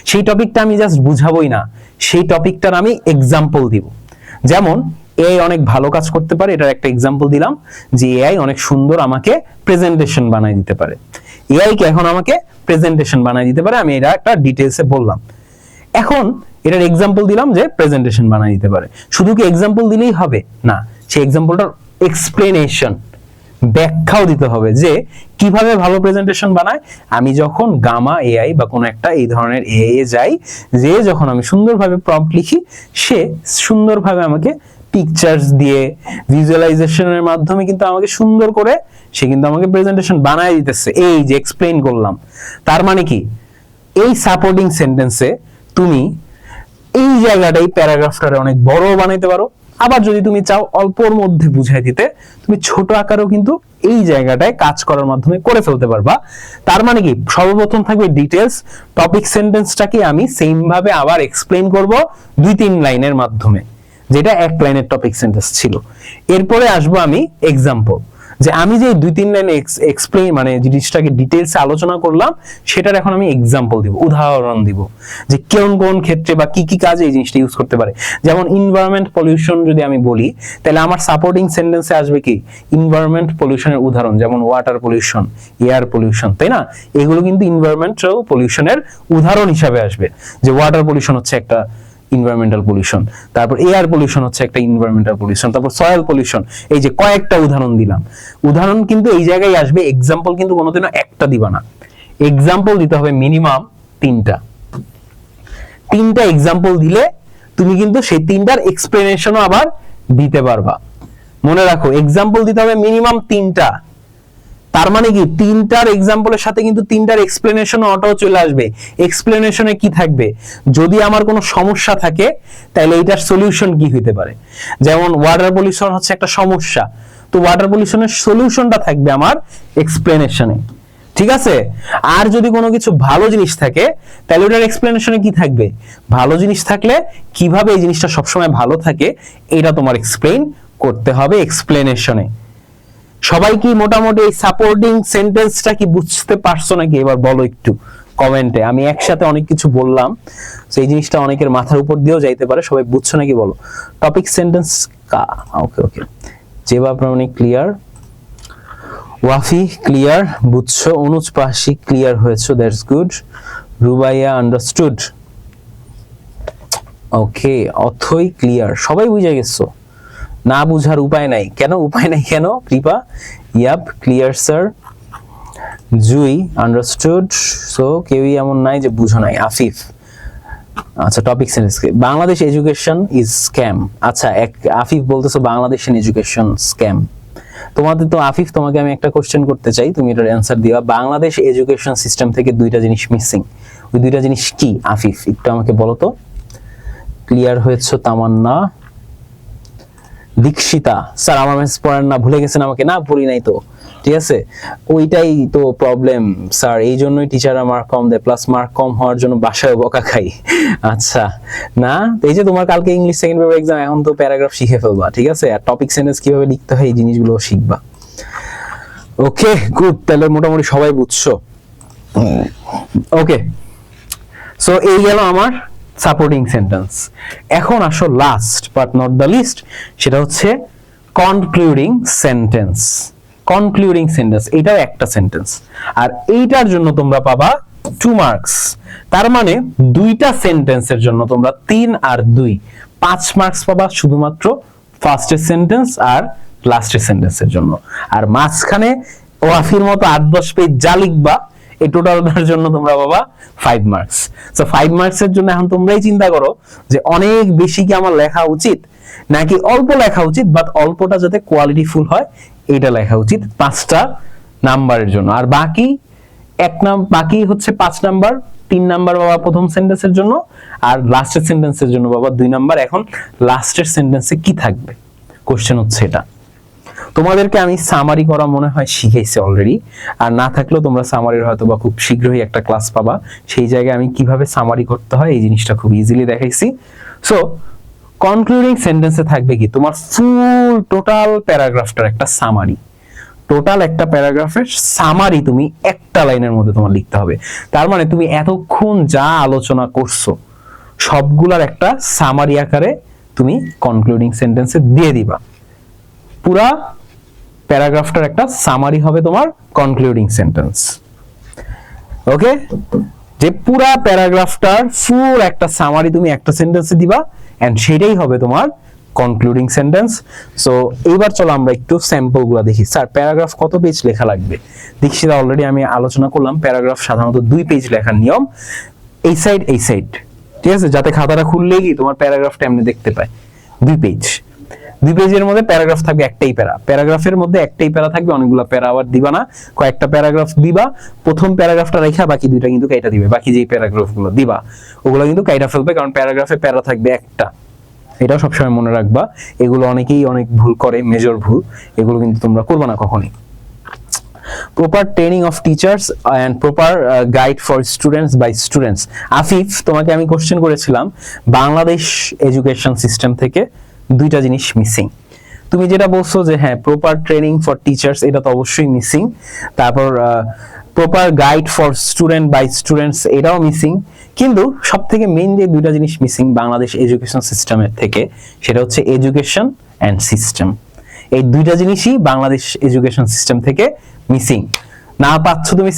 সেই টপিকটা আমি জাস্ট বুঝাবোই না, সেই টপিকটার আমি এক্সাম্পল দিব। যেমন এআই অনেক ভালো কাজ করতে পারে, এটার একটা এক্সাম্পল দিলাম যে এআই অনেক সুন্দর আমাকে প্রেজেন্টেশন বানাই দিতে পারে। এআই কে এখন আমাকে প্রেজেন্টেশন বানাই দিতে পারে, আমি এটা একটা ডিটেইলসে বললাম। এখন এটার এক্সাম্পল দিলাম যে প্রেজেন্টেশন বানাই দিতে পারে। শুধু কি এক্সাম্পল দিলেই হবে না, সেই এক্সাম্পলটার এক্সপ্লেনেশন, ব্যাখ্যাও দিতে হবে যে কিভাবে ভালো প্রেজেন্টেশন বানায়। আমি যখন গামা এআই বা কোনো একটা এই ধরনের এআই এ যাই, যে যখন আমি সুন্দরভাবে প্রম্পট লিখি, সে সুন্দরভাবে আমাকে পিকচার্স দিয়ে ভিজুয়ালাইজেশনের মাধ্যমে কিন্তু আমাকে সুন্দর করে সে কিন্তু আমাকে প্রেজেন্টেশন বানায় দিতেছে, এই যে এক্সপ্লেইন করলাম। তার মানে কি, এই সাপোর্টিং সেন্টেন্সে তুমি এই জায়গাটাই প্যারাগ্রাফটারে অনেক বড় বানাইতে পারো। আবার যদি তুমি চাও অল্পর মধ্যে বুঝাই দিতে, তুমি ছোট আকারেও কিন্তু এই জায়গাটায় কাজ করার মাধ্যমে করে ফেলতে পারবা। তার মানে কি, সর্বপ্রথম থাকবে ডিটেইলস। টপিক সেন্টেন্সটাকে আমি সেম ভাবে আবার এক্সপ্লেইন করব 2-3 লাইনের মাধ্যমে, যেটা এক লাইনের টপিক সেন্টেন্স ছিল। এরপরে আসবো আমি এক্সাম্পল, যে আমি যে 2-3 লাইনে এক্সপ্লেইন মানে জিনিসটাকে ডিটেইলসে আলোচনা করলাম সেটার এখন আমি এক্সাম্পল দিব, উদাহরণ দিব, যে কোন কোন ক্ষেত্রে বা কি কি কাজে এই জিনিসটা ইউজ করতে পারে। যেমন এনভায়রনমেন্ট পলিউশন যদি আমি বলি, তাহলে আমার সাপোর্টিং সেন্টেন্সে আসবে কি এনভায়রনমেন্ট পলিউশনের উদাহরণ, যেমন ওয়াটার পলিউশন, এয়ার পলিউশন, তাই না? এগুলো কিন্তু এনভায়রনমেন্টাল পলিউশনের উদাহরণ হিসাবে আসবে, যে ওয়াটার পলিউশন হচ্ছে একটা এনভায়রনমেন্টাল পলিউশন, তারপর এয়ার পলিউশন হচ্ছে একটা এনভায়রনমেন্টাল পলিউশন, তারপর সয়েল পলিউশন। এই যে কয়েকটা উদাহরণ দিলাম, উদাহরণ কিন্তু এই জায়গায় আসবে, এক্সাম্পল কিন্তু কোনোদিনও একটা দিবা না, এক্সাম্পল দিতে হবে মিনিমাম 3টা এক্সাম্পল দিলে তুমি কিন্তু সেই 3টার এক্সপ্লেনেশনও আবার দিতে পারবা। মনে রাখো এক্সাম্পল দিতে হবে মিনিমাম 3টা, তার মানে কি 3টার এক্সাম্পলের সাথে কিন্তু 3টার এক্সপ্লেনেশন অটো চলে আসবে। এক্সপ্লেনেশনে কি থাকবে, যদি আমার কোনো সমস্যা থাকে তাহলে এটার সলিউশন কি হতে পারে। যেমন ওয়াটার পলিউশন হচ্ছে একটা সমস্যা, তো ওয়াটার পলিউশনের সলিউশনটা থাকবে আমার এক্সপ্লেনেশনে, ঠিক আছে? আর যদি কোনো কিছু ভালো জিনিস থাকে তাহলে ওটার এক্সপ্লেনেশনে কি থাকবে, ভালো জিনিস থাকলে কিভাবে এই জিনিসটা সবসময় ভালো থাকে এটা তোমার এক্সপ্লেইন করতে হবে এক্সপ্লেনেশনে। সবাই কি মোটামুটি এই সাপোর্টিং সেন্টেন্সটা কি বুঝতে পারছো নাকি? এবার বলো একটু কমেন্টে। আমি একসাথে অনেক কিছু বললাম, সেই জিনিসটা অনেকের মাথার উপর দিয়েও যাইতে পারে, সবাই বুঝছো নাকি বলো। Topic sentence okay okay, Jeba Pramanik clear, Wafi clear, বুঝছো, অনুজ পাশি ক্লিয়ার হয়েছে, that's good, Rubaiya understood, okay, Othoi clear, সবাই বুঝে গেছো, না বুঝার উপায় নাই। কেন উপায় নাই কেন কৃপা? ইয়াপ ক্লিয়ার স্যার, জুই আন্ডারস্টুড, সো কেউই এমন নাই যে বুঝো নাই। আফিফ, আচ্ছা topic sentence, Bangladesh education is scam. আচ্ছা আফিফ বলতেছো বাংলাদেশন এডুকেশন স্ক্যাম। তোমাদের তো আফিফ, তোমাকে আমি একটা কোশ্চেন করতে চাই, তুমি এটার অ্যানসার দিবা। বাংলাদেশ এডুকেশন সিস্টেম থেকে 2টা জিনিস মিসিং, ওই 2টা জিনিস কি আফিফ একটু আমাকে বলো তো। ক্লিয়ার হয়েছে তামান্না, দীক্ষিতা স্যার আমার মেসেজ পড়েন না, ভুলে গেছেন আমাকে? না ভুলি নাই তো, ঠিক আছে, ওইটাই তো প্রবলেম স্যার, এই জন্যই টিচাররা মার্ক কম দেয়, প্লাস মার্ক কম হওয়ার জন্য বাসায় বকা খাই। আচ্ছা না, এই যে তোমার কালকে ইংলিশ সেকেন্ড পেপার এক্সাম, এখন তো প্যারাগ্রাফ শিখে ফেলবা, ঠিক আছে, আর টপিক সেন্টেন্স কিভাবে লিখতে হয় এই জিনিসগুলো শিখবা। ওকে গুড, তাহলে মোটামুটি সবাই বুঝছো। ওকে, সো এই গেল আমার সাপোর্টিং সেন্টেন্স। এখন আসো last but not the least, সেটা হচ্ছে কনক্লুডিং সেন্টেন্স। কনক্লুডিং সেন্টেন্স এটাও একটা সেন্টেন্স, আর এইটার জন্য তোমরা পাবা 2 মার্কস। তার মানে 2টা সেন্টেন্সের জন্য তোমরা 3 আর 2 5 মার্কস পাবা, শুধুমাত্র ফার্স্টের সেন্টেন্স আর লাস্টের সেন্টেন্সের জন্য। আর মাঝখানে ওয়াফির মতো 8-10 পেজ যা লিখবা এই টোটালটার জন্য তোমরা পাবা 5 মার্কস। সো 5 মার্কসের জন্য এখন তোমরাই চিন্তা করো যে অনেক বেশি কি আমার লেখা উচিত নাকি অল্প লেখা উচিত, বাট অল্পটা যাতে কোয়ালিটিফুল হয় এটা লেখা উচিত 5টা নাম্বারের জন্য। আর বাকি বাকি হচ্ছে 5 নাম্বার, 3 নাম্বার বাবা প্রথম সেন্টেন্সের জন্য, আর লাস্টের সেন্টেন্সের জন্য বাবা 2 নাম্বার। এখন লাস্টের সেন্টেন্সে কি থাকবে কোশ্চেন হচ্ছে এটা। তোমাদেরকে আমি সামারি করা মনে হয় শিখাইছি অলরেডি, আর না থাকলেও তোমরা সামারির হয়তো বা খুব শীঘ্রই একটা ক্লাস পাবা, সেই জায়গায় আমি কিভাবে সামারি করতে হয় এই জিনিসটা খুব ইজিলি দেখাইছি। সো কনক্লুডিং সেন্টেন্সে থাকবে কি তোমার ফুল টোটাল প্যারাগ্রাফটার একটা সামারি, টোটাল একটা প্যারাগ্রাফের সামারি তুমি একটা লাইনের মধ্যে তোমার লিখতে হবে। তার মানে তুমি এতক্ষণ যা আলোচনা করছো সবগুলার একটা সামারি আকারে তুমি কনক্লুডিং সেন্টেন্সে দিয়ে দিবা। পুরা প্যারাগ্রাফটার একটা সামারি হবে তোমার কনক্লুডিং সেন্টেন্স। ওকে, যে পুরা প্যারাগ্রাফটার ফুল একটা সামারি তুমি একটা সেন্টেন্সে দিবা, এন্ড সেটাই হবে তোমার কনক্লুডিং সেন্টেন্স। সো এইবার চলো আমরা একটু স্যাম্পল গুলা দেখি। স্যার প্যারাগ্রাফ কত পেজ লেখা লাগবে? দীক্ষিতা অলরেডি আমি আলোচনা করলাম, প্যারাগ্রাফ সাধারণত 2 পেজ লেখার নিয়ম, এই সাইড এই সাইড, ঠিক আছে, যাতে খাতাটা খুললেই কি তোমার প্যারাগ্রাফটা এমনি দেখতে পায়। 2 পেজ, 2 পেজের মধ্যে প্যারাগ্রাফ থাকবে একটাই প্যারা, প্যারাগ্রাফের মধ্যে একটাই প্যারা থাকবে, অনেকগুলো প্যারা আবার দিবা না, কয়েকটা প্যারাগ্রাফ দিবা, প্রথম প্যারাগ্রাফটা রেখা বাকি 2টা কিন্তু কাইটা দিবে, বাকি যেই প্যারাগ্রাফগুলো দিবা ওগুলো কিন্তু কাইটা ফেলবে, কারণ প্যারাগ্রাফে প্যারা থাকবে একটা, এটাও সবসময় মনে রাখবা। এগুলো অনেকেই অনেক ভুল করে, মেজর ভুল, এগুলো কিন্তু তোমরা করবে না কখনোই। Proper training of teachers and proper guide for students by students. Afif তোমাকে আমি কোশ্চেন করেছিলাম বাংলাদেশ এডুকেশন সিস্টেম থেকে দুইটা জিনিস মিসিং। তুমি যেটা বলছো যে হ্যাঁ প্রপার ট্রেনিং ফর টিচার্স, এটা তো অবশ্যই মিসিং। তারপর proper guide for student by students, এটাও মিসিং। কিন্তু সব থেকে মেইন যে দুইটা জিনিস মিসিং বাংলাদেশ এডুকেশন সিস্টেমের থেকে, সেটা হচ্ছে এডুকেশন অ্যান্ড সিস্টেম। এই দুইটা জিনিসই বাংলাদেশ এডুকেশন সিস্টেম থেকে মিসিং। না পাচ্ছ তুমি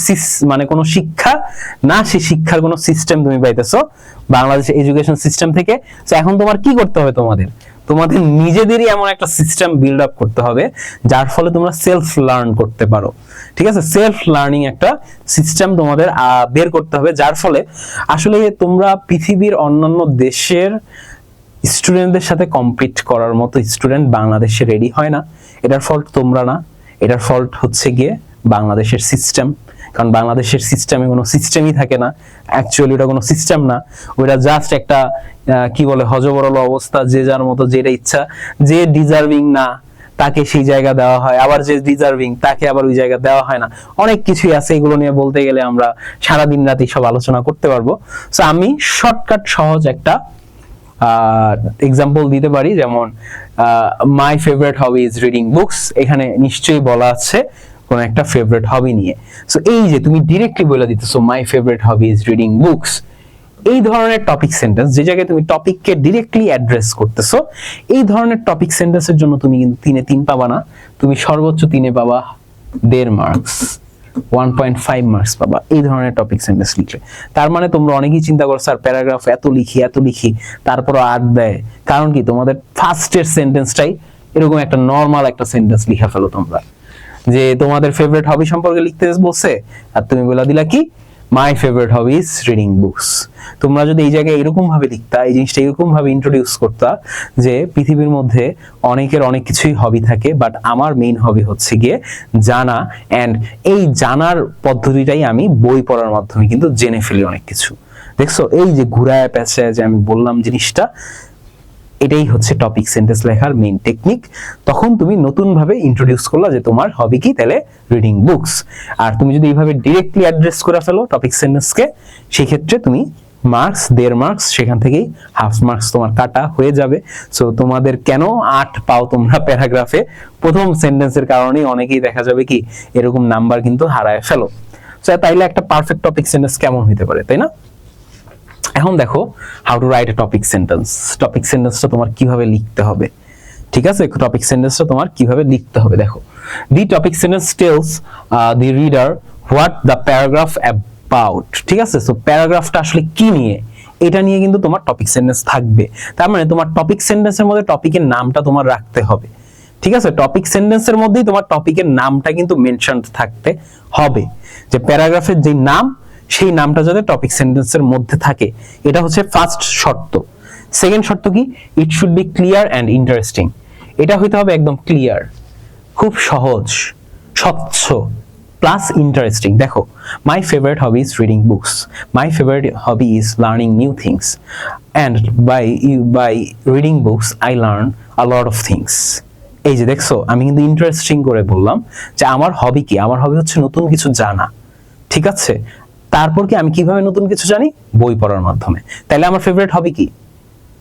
মানে কোনো শিক্ষা, না সেই শিক্ষার কোনো সিস্টেম তুমি পাইতেছো বাংলাদেশ এডুকেশন সিস্টেম থেকে। তো এখন তোমার কি করতে হবে, তোমাদের নিজেদেরই এমন একটা সিস্টেম বিল্ড আপ করতে হবে যার ফলে তোমরা সেলফ লার্ন করতে পারো। ঠিক আছে, সেলফ লার্নিং একটা সিস্টেম তোমাদের বের করতে হবে, যার ফলে আসলে তোমরা পৃথিবীর অন্যান্য দেশের স্টুডেন্টদের সাথে কম্পিট করার মতো স্টুডেন্ট বাংলাদেশে রেডি হয় না। এটার ফল্ট তোমরা না, এটার ফল্ট হচ্ছে গিয়ে বাংলাদেশের সিস্টেম। কারণ বাংলাদেশের সিস্টেমে কোনো সিস্টেমই থাকে না, অ্যাকচুয়ালি ওটা কোনো সিস্টেম না, ওটা জাস্ট একটা কি বলে হজবরল অবস্থা। যে যার মতো যেটা ইচ্ছা, যে ডিজার্ভিং না তাকে সেই জায়গা দেওয়া হয়, আবার যে ডিজার্ভিং তাকে আবার ওই জায়গা দেওয়া হয় না। অনেক কিছুই আছে, এগুলো নিয়ে বলতে গেলে আমরা সারাদিন রাতি সব আলোচনা করতে পারবো। সো আমি শর্টকাট সহজ একটা এক্সাম্পল দিতে পারি, যেমন মাই favourite hobby is reading books. এখানে নিশ্চয়ই বলা আছে কোন একটা ফেভারিট হবি নিয়ে। সো এই যে তুমি ডিরেক্টলি বলে দিতেছো my favourite hobby is reading books, এই ধরনের টপিক সেন্টেন্স, যে জায়গায় তুমি টপিককে ডিরেক্টলি অ্যাড্রেস করতেছো, এই ধরনের টপিক সেন্টেন্সের জন্য তুমি কিন্তু 3-এ 3 পাবা না, তুমি সর্বোচ্চ 3-এ পাবা 1.5 মার্কস, 1.5 মার্কস পাবা এই ধরনের টপিক সেন্টেন্স লিখলে। তার মানে তোমরা অনেকেই চিন্তা করো স্যার প্যারাগ্রাফ এত লিখি তারপর 8 দেয়, কারণ কি তোমাদের ফার্স্টের সেন্টেন্সটাই এরকম একটা নরমাল একটা সেন্টেন্স লিখে ফেলো তোমরা, যে তোমাদের ফেভারিট হবি সম্পর্কে লিখতে বলছে আর তুমি বলে দিলা কি মাই favourite hobby is reading books. তোমরা যদি এই জায়গায় এরকম ভাবে লিখতা, এই জিনিসটা এরকম ভাবে ইন্ট্রোডিউস করতা যে পৃথিবীর মধ্যে অনেকের অনেক কিছুই হবি থাকে, বাট আমার মেইন হবি হচ্ছে গিয়ে জানা, এন্ড এই জানার পদ্ধতিটাই আমি বই পড়ার মাধ্যমে কিন্তু জেনে ফেলি অনেক কিছু। দেখছো এই যে ঘুরায় পেঁচায় যে আমি বললাম জিনিসটা, এটাই হচ্ছে টপিক সেন্টেন্স লেখার মেইন টেকনিক। তখন তুমি নতুন ভাবে ইন্ট্রোডিউস করলা যে তোমার হবি কি, তাহলে রিডিং বুকস। আর তুমি যদি এইভাবে ডিরেক্টলি অ্যাড্রেস করে ফেলো টপিক সেন্টেন্সকে, সেই ক্ষেত্রে তুমি মার্কস 1.5 মার্কস সেখান থেকেই হাফ মার্কস তোমার কাটা হয়ে যাবে। সো তোমাদের কেন 8 পাও তোমরা প্যারাগ্রাফে প্রথম সেন্টেন্সের কারণেই অনেকেই দেখা যাবে কি এরকম নাম্বার কিন্তু হারায় ফেলো। সো তাইলে একটা পারফেক্ট টপিক সেন্টেন্স কেমন হতে পারে, তাই না? এখন দেখো how to write a topic sentence. Topic সেন্টেন্সটা তোমার কিভাবে লিখতে হবে, ঠিক আছে? টপিক সেন্টেন্সটা তোমার কিভাবে লিখতে হবে দেখো। The topic sentence tells the reader what the paragraph about. ঠিক আছে, সো প্যারাগ্রাফটা আসলে কি নিয়ে, এটা নিয়ে কিন্তু তোমার টপিক সেন্টেন্স থাকবে। তার মানে তোমার টপিক সেন্টেন্সের মধ্যে টপিকের নামটা তোমার রাখতে হবে। ঠিক আছে, টপিক সেন্টেন্সের মধ্যেই তোমার টপিকের নামটা কিন্তু মেনশন থাকতে হবে, যে প্যারাগ্রাফের যে নাম সেই নামটা যাতে টপিক সেন্টেন্সের মধ্যে থাকে, এটা হচ্ছে ফার্স্ট শর্ত। সেকেন্ড শর্ত কি, it should be clear and interesting. এটা হইতে হবে একদম ক্লিয়ার, খুব সহজ, স্বচ্ছ, প্লাস ইন্টারেস্টিং। দেখো my favourite hobby is reading books, my favourite hobby is learning new things, and by reading books I learn a lot of things. এই যে দেখছো আমি কিন্তু ইন্টারেস্টিং করে বললাম যে আমার হবি কি, আমার হবি হচ্ছে নতুন কিছু জানা। ঠিক আছে, তারপর কি আমি কিভাবে নতুন কিছু জানি, বই পড়ার মাধ্যমে। তাহলে আমার ফেভারিট হবি কি,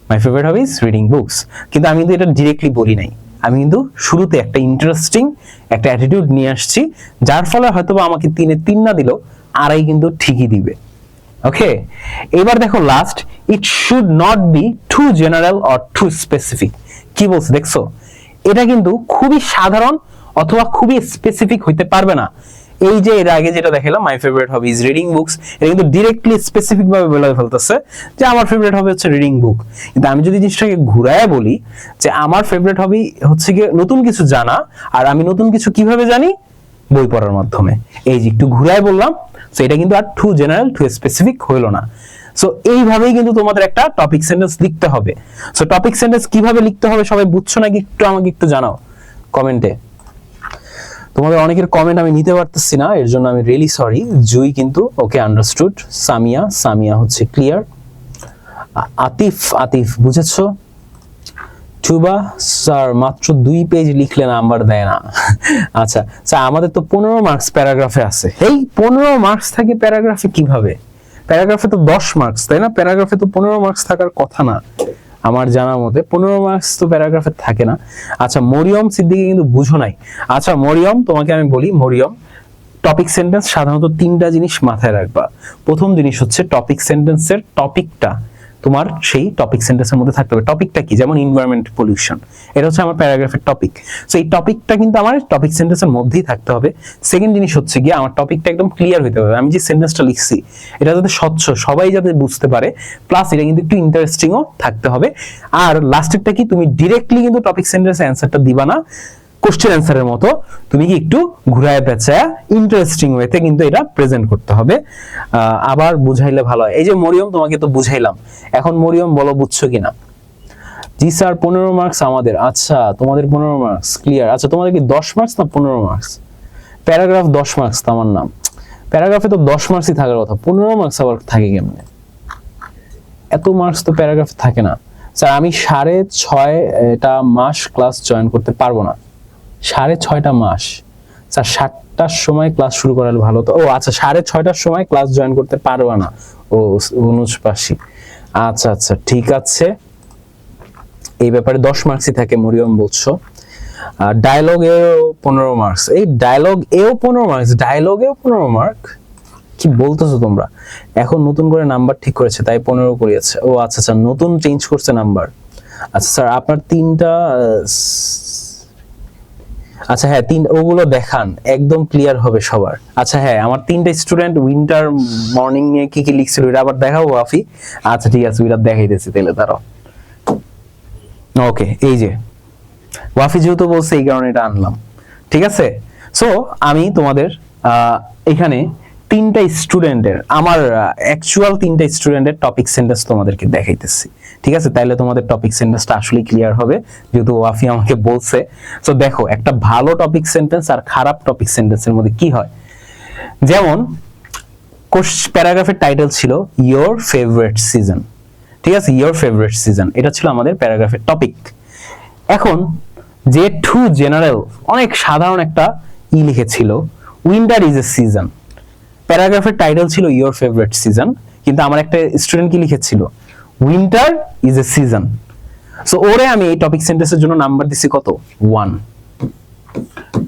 মাই favourite hobby is reading books. কিন্তু আমি কিন্তু এটা ডিরেক্টলি বলি নাই, আমি কিন্তু শুরুতে একটা ইন্টারেস্টিং একটা অ্যাটিটিউড নিয়ে আসছি, যার ফলে হয়তোবা আমাকে 3-এ 3 না দিলেও 2.5 কিন্তু ঠিকই দিবে। ওকে, এবার দেখো last, it should not be too general or too specific. কি বলছে দেখছো, এটা কিন্তু খুবই সাধারণ অথবা খুবই স্পেসিফিক হইতে পারবে না। এই যে এর আগে যেটা দেখালাম মাই favourite hobby is reading books, এটা কিন্তু ডিরেক্টলি স্পেসিফিক ভাবে বলে ফেলতেছে যে আমার ফেভারিট হবি হচ্ছে রিডিং বুক। কিন্তু আমি যদি জিনিসটাকে ঘুরায় বলি যে আমার ফেভারিট হবি হচ্ছে কি নতুন কিছু জানা, আর আমি নতুন কিছু কিভাবে জানি, বই পড়ার মাধ্যমে। এই যে একটু ঘুরায় বললাম, সো এটা কিন্তু আর টু জেনারেল টু স্পেসিফিক হইলো না। সো এইভাবেই কিন্তু তোমাদের একটা টপিক সেন্টেন্স লিখতে হবে। সো টপিক সেন্টেন্স কিভাবে লিখতে হবে সবাই বুঝছো নাকি, একটু আমাকে একটু জানাও কমেন্টে। তোমাদের অনেকের কমেন্ট আমি নিতে পারতেছি না, এর জন্য আমি রিয়েলি সরি। জুই কিন্তু ওকে আন্ডারস্টুড, সামিয়া হচ্ছে ক্লিয়ার, আতিফ বুঝেছো, টুবা স্যার মাত্র 2 পেজ লিখলে নাম্বার দেয় না। আচ্ছা স্যার আমাদের তো 15 মার্কস প্যারাগ্রাফে আছে। এই 15 মার্কস থাকে প্যারাগ্রাফে কিভাবে? প্যারাগ্রাফে তো 10 মার্কস, তাই না? প্যারাগ্রাফে তো 15 মার্কস থাকার কথা না। আমার জানা মতে 15 মার্কস তো প্যারাগ্রাফে থাকে না। আচ্ছা মরিয়ম সিদ্দিকী কিন্তু বুঝো নাই। আচ্ছা মরিয়ম তোমাকে আমি বলি, মরিয়ম টপিক সেন্টেন্স সাধারণত 3টা জিনিস মাথায় রাখবা। প্রথম জিনিস হচ্ছে টপিক সেন্টেন্সের টপিকটা তোমার সেই টপিক সেন্টেন্সের মধ্যে থাকতে হবে। টপিকটা কি? যেমন এনভায়রনমেন্ট পলিউশন, এটা হচ্ছে আমার প্যারাগ্রাফের টপিক। সো এই টপিকটা কিন্তু আমার টপিক সেন্টেন্সের মধ্যেই থাকতে হবে। সেকেন্ড জিনিস হচ্ছে গিয়ে আমার টপিকটা একদম ক্লিয়ার হতে হবে। আমি যে সেন্টেন্সটা লিখছি এটা যাতে স্বচ্ছ, সবাই যাতে বুঝতে পারে, প্লাস এটা কিন্তু একটু ইন্টারেস্টিংও থাকতে হবে। আর লাস্টেরটা কি, তুমি ডিরেক্টলি কিন্তু টপিক সেন্টেন্সের অ্যান্সারটা দিবা না কোশ্চেন অ্যান্সারের মতো, তুমি কি একটু ঘুরায় পেঁচায় ইন্টারেস্টিং ওয়েতে কিন্তু এটা প্রেজেন্ট করতে হবে। আবার বুঝাইলে ভালো হয়। এই যে মরিয়ম তোমাকে তো বুঝাইলাম, এখন মরিয়ম বলো বুঝছো কিনা? জি স্যার 15 মার্কস আমাদের। আচ্ছা তোমাদের 15 মার্কস, ক্লিয়ার। আচ্ছা তোমাদের কি 10 মার্কস না 15 মার্কস? প্যারাগ্রাফ 10 মার্কস তো আমার নাম, প্যারাগ্রাফে তো 10 মার্কসই থাকার কথা, 15 মার্কস আবার থাকে কেমনে? এত মার্কস তো প্যারাগ্রাফে থাকে না। স্যার আমি 6.5টা মাস ক্লাস জয়েন করতে পারবো না। 6.5টা মাস? স্যার 7টার সময় ক্লাস শুরু করালে ভালো তো। ও আচ্ছা 6.5টার সময় ক্লাস জয়েন করতে পারবা না। ও অনুজ পাশি, আচ্ছা আচ্ছা ঠিক আছে। এই ব্যাপারে 10 মার্কসই থাকে মরিয়ম বলছো। ডায়লগ এও 15 মার্কস, এই ডায়লগ এও 15 মার্কস, ডায়লগেও 15 মার্ক? কি বলতেছো তোমরা? এখন নতুন করে নাম্বার ঠিক করেছে তাই 15 করিয়েছে। ও আচ্ছা আচ্ছা নতুন চেঞ্জ করছে নাম্বার। আচ্ছা স্যার আপনার 3টা, আচ্ছা হ্যাঁ ওগুলো দেখান, একদম ক্লিয়ার হবে সবার। আচ্ছা হ্যাঁ আমার 3টা স্টুডেন্ট উইন্টার মর্নিং নিয়ে কি কি লিখছিল এটা আবার দেখাবো ওয়াফি? আচ্ছা ঠিক আছে ওইটা দেখাইতেছি তাহলে, দাঁড়াও। ওকে এই যে ওয়াফি যেহেতু বলছে এই কারণে এটা আনলাম, ঠিক আছে। সো আমি তোমাদের এখানে 3টা স্টুডেন্টের, আমার অ্যাকচুয়াল 3টা স্টুডেন্টের টপিক সেন্টেন্স তোমাদেরকে দেখাইতেছি, ঠিক আছে? তাইলে তোমাদের টপিক সেন্টেন্সটা আসলে ক্লিয়ার হবে, যেহেতু ওয়াফি আমাকে বলছে। সো দেখো একটা ভালো টপিক সেন্টেন্স আর খারাপ টপিক সেন্টেন্সের মধ্যে কি হয়। যেমন প্যারাগ্রাফের টাইটেল ছিল ইয়োর ফেভারিট সিজন, ঠিক আছে? ইয়োর ফেভারিট সিজন এটা ছিল আমাদের প্যারাগ্রাফের টপিক। এখন যে টু জেনারেল অনেক সাধারণ একটা লিখেছিল উইন্টার ইজ এ সিজন, প্যারাগ্রাফের টাইটেল ছিল ইয়োর ফেভারিট সিজন, কিন্তু আমার একটা স্টুডেন্ট কি লিখেছিল winter is a season. So ওরে আমি এই টপিক সেন্টেন্সের জন্য নাম্বার দিছি কত? 1।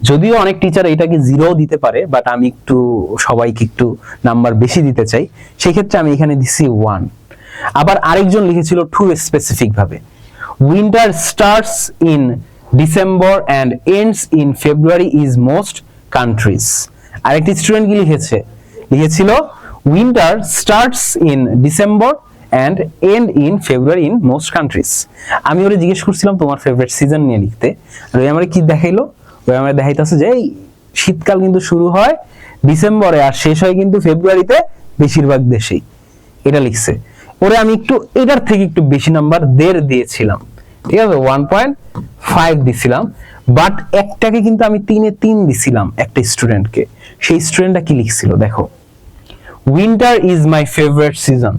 যদিও অনেক টিচার এটাকে 0 দিতে পারে, বাট আমি একটু সবাইকে একটু নাম্বার বেশি দিতে চাই, সেই ক্ষেত্রে আমি এখানে দিছি 1। আবার আরেকজন লিখেছিল টু স্পেসিফিক ভাবে winter starts in December and ends in February is most countries. আরেকটি স্টুডেন্ট কি লিখেছিল winter starts in December and end in February in most countries. আমি ওরে জিজ্ঞেস করছিলাম তোমার ফেভারিট সিজন নিয়ে লিখতে, আর ওই আমার কি দেখাইলো, ওই আমার দেখাইতেছে যে এই শীতকাল কিন্তু শুরু হয় ডিসেম্বরে আর শেষ হয় কিন্তু ফেব্রুয়ারিতে বেশিরভাগ দেশেই, এটা লিখছে। ওরে আমি একটু এটার থেকে একটু বেশি নাম্বার দিয়েছিলাম, ঠিক আছে? 1.5 দিছিলাম, বাট একটাকে কিন্তু আমি 3-এ 3 দিছিলাম একটা স্টুডেন্টকে। সেই স্টুডেন্টটা কি লিখছিল দেখো, winter is my favourite season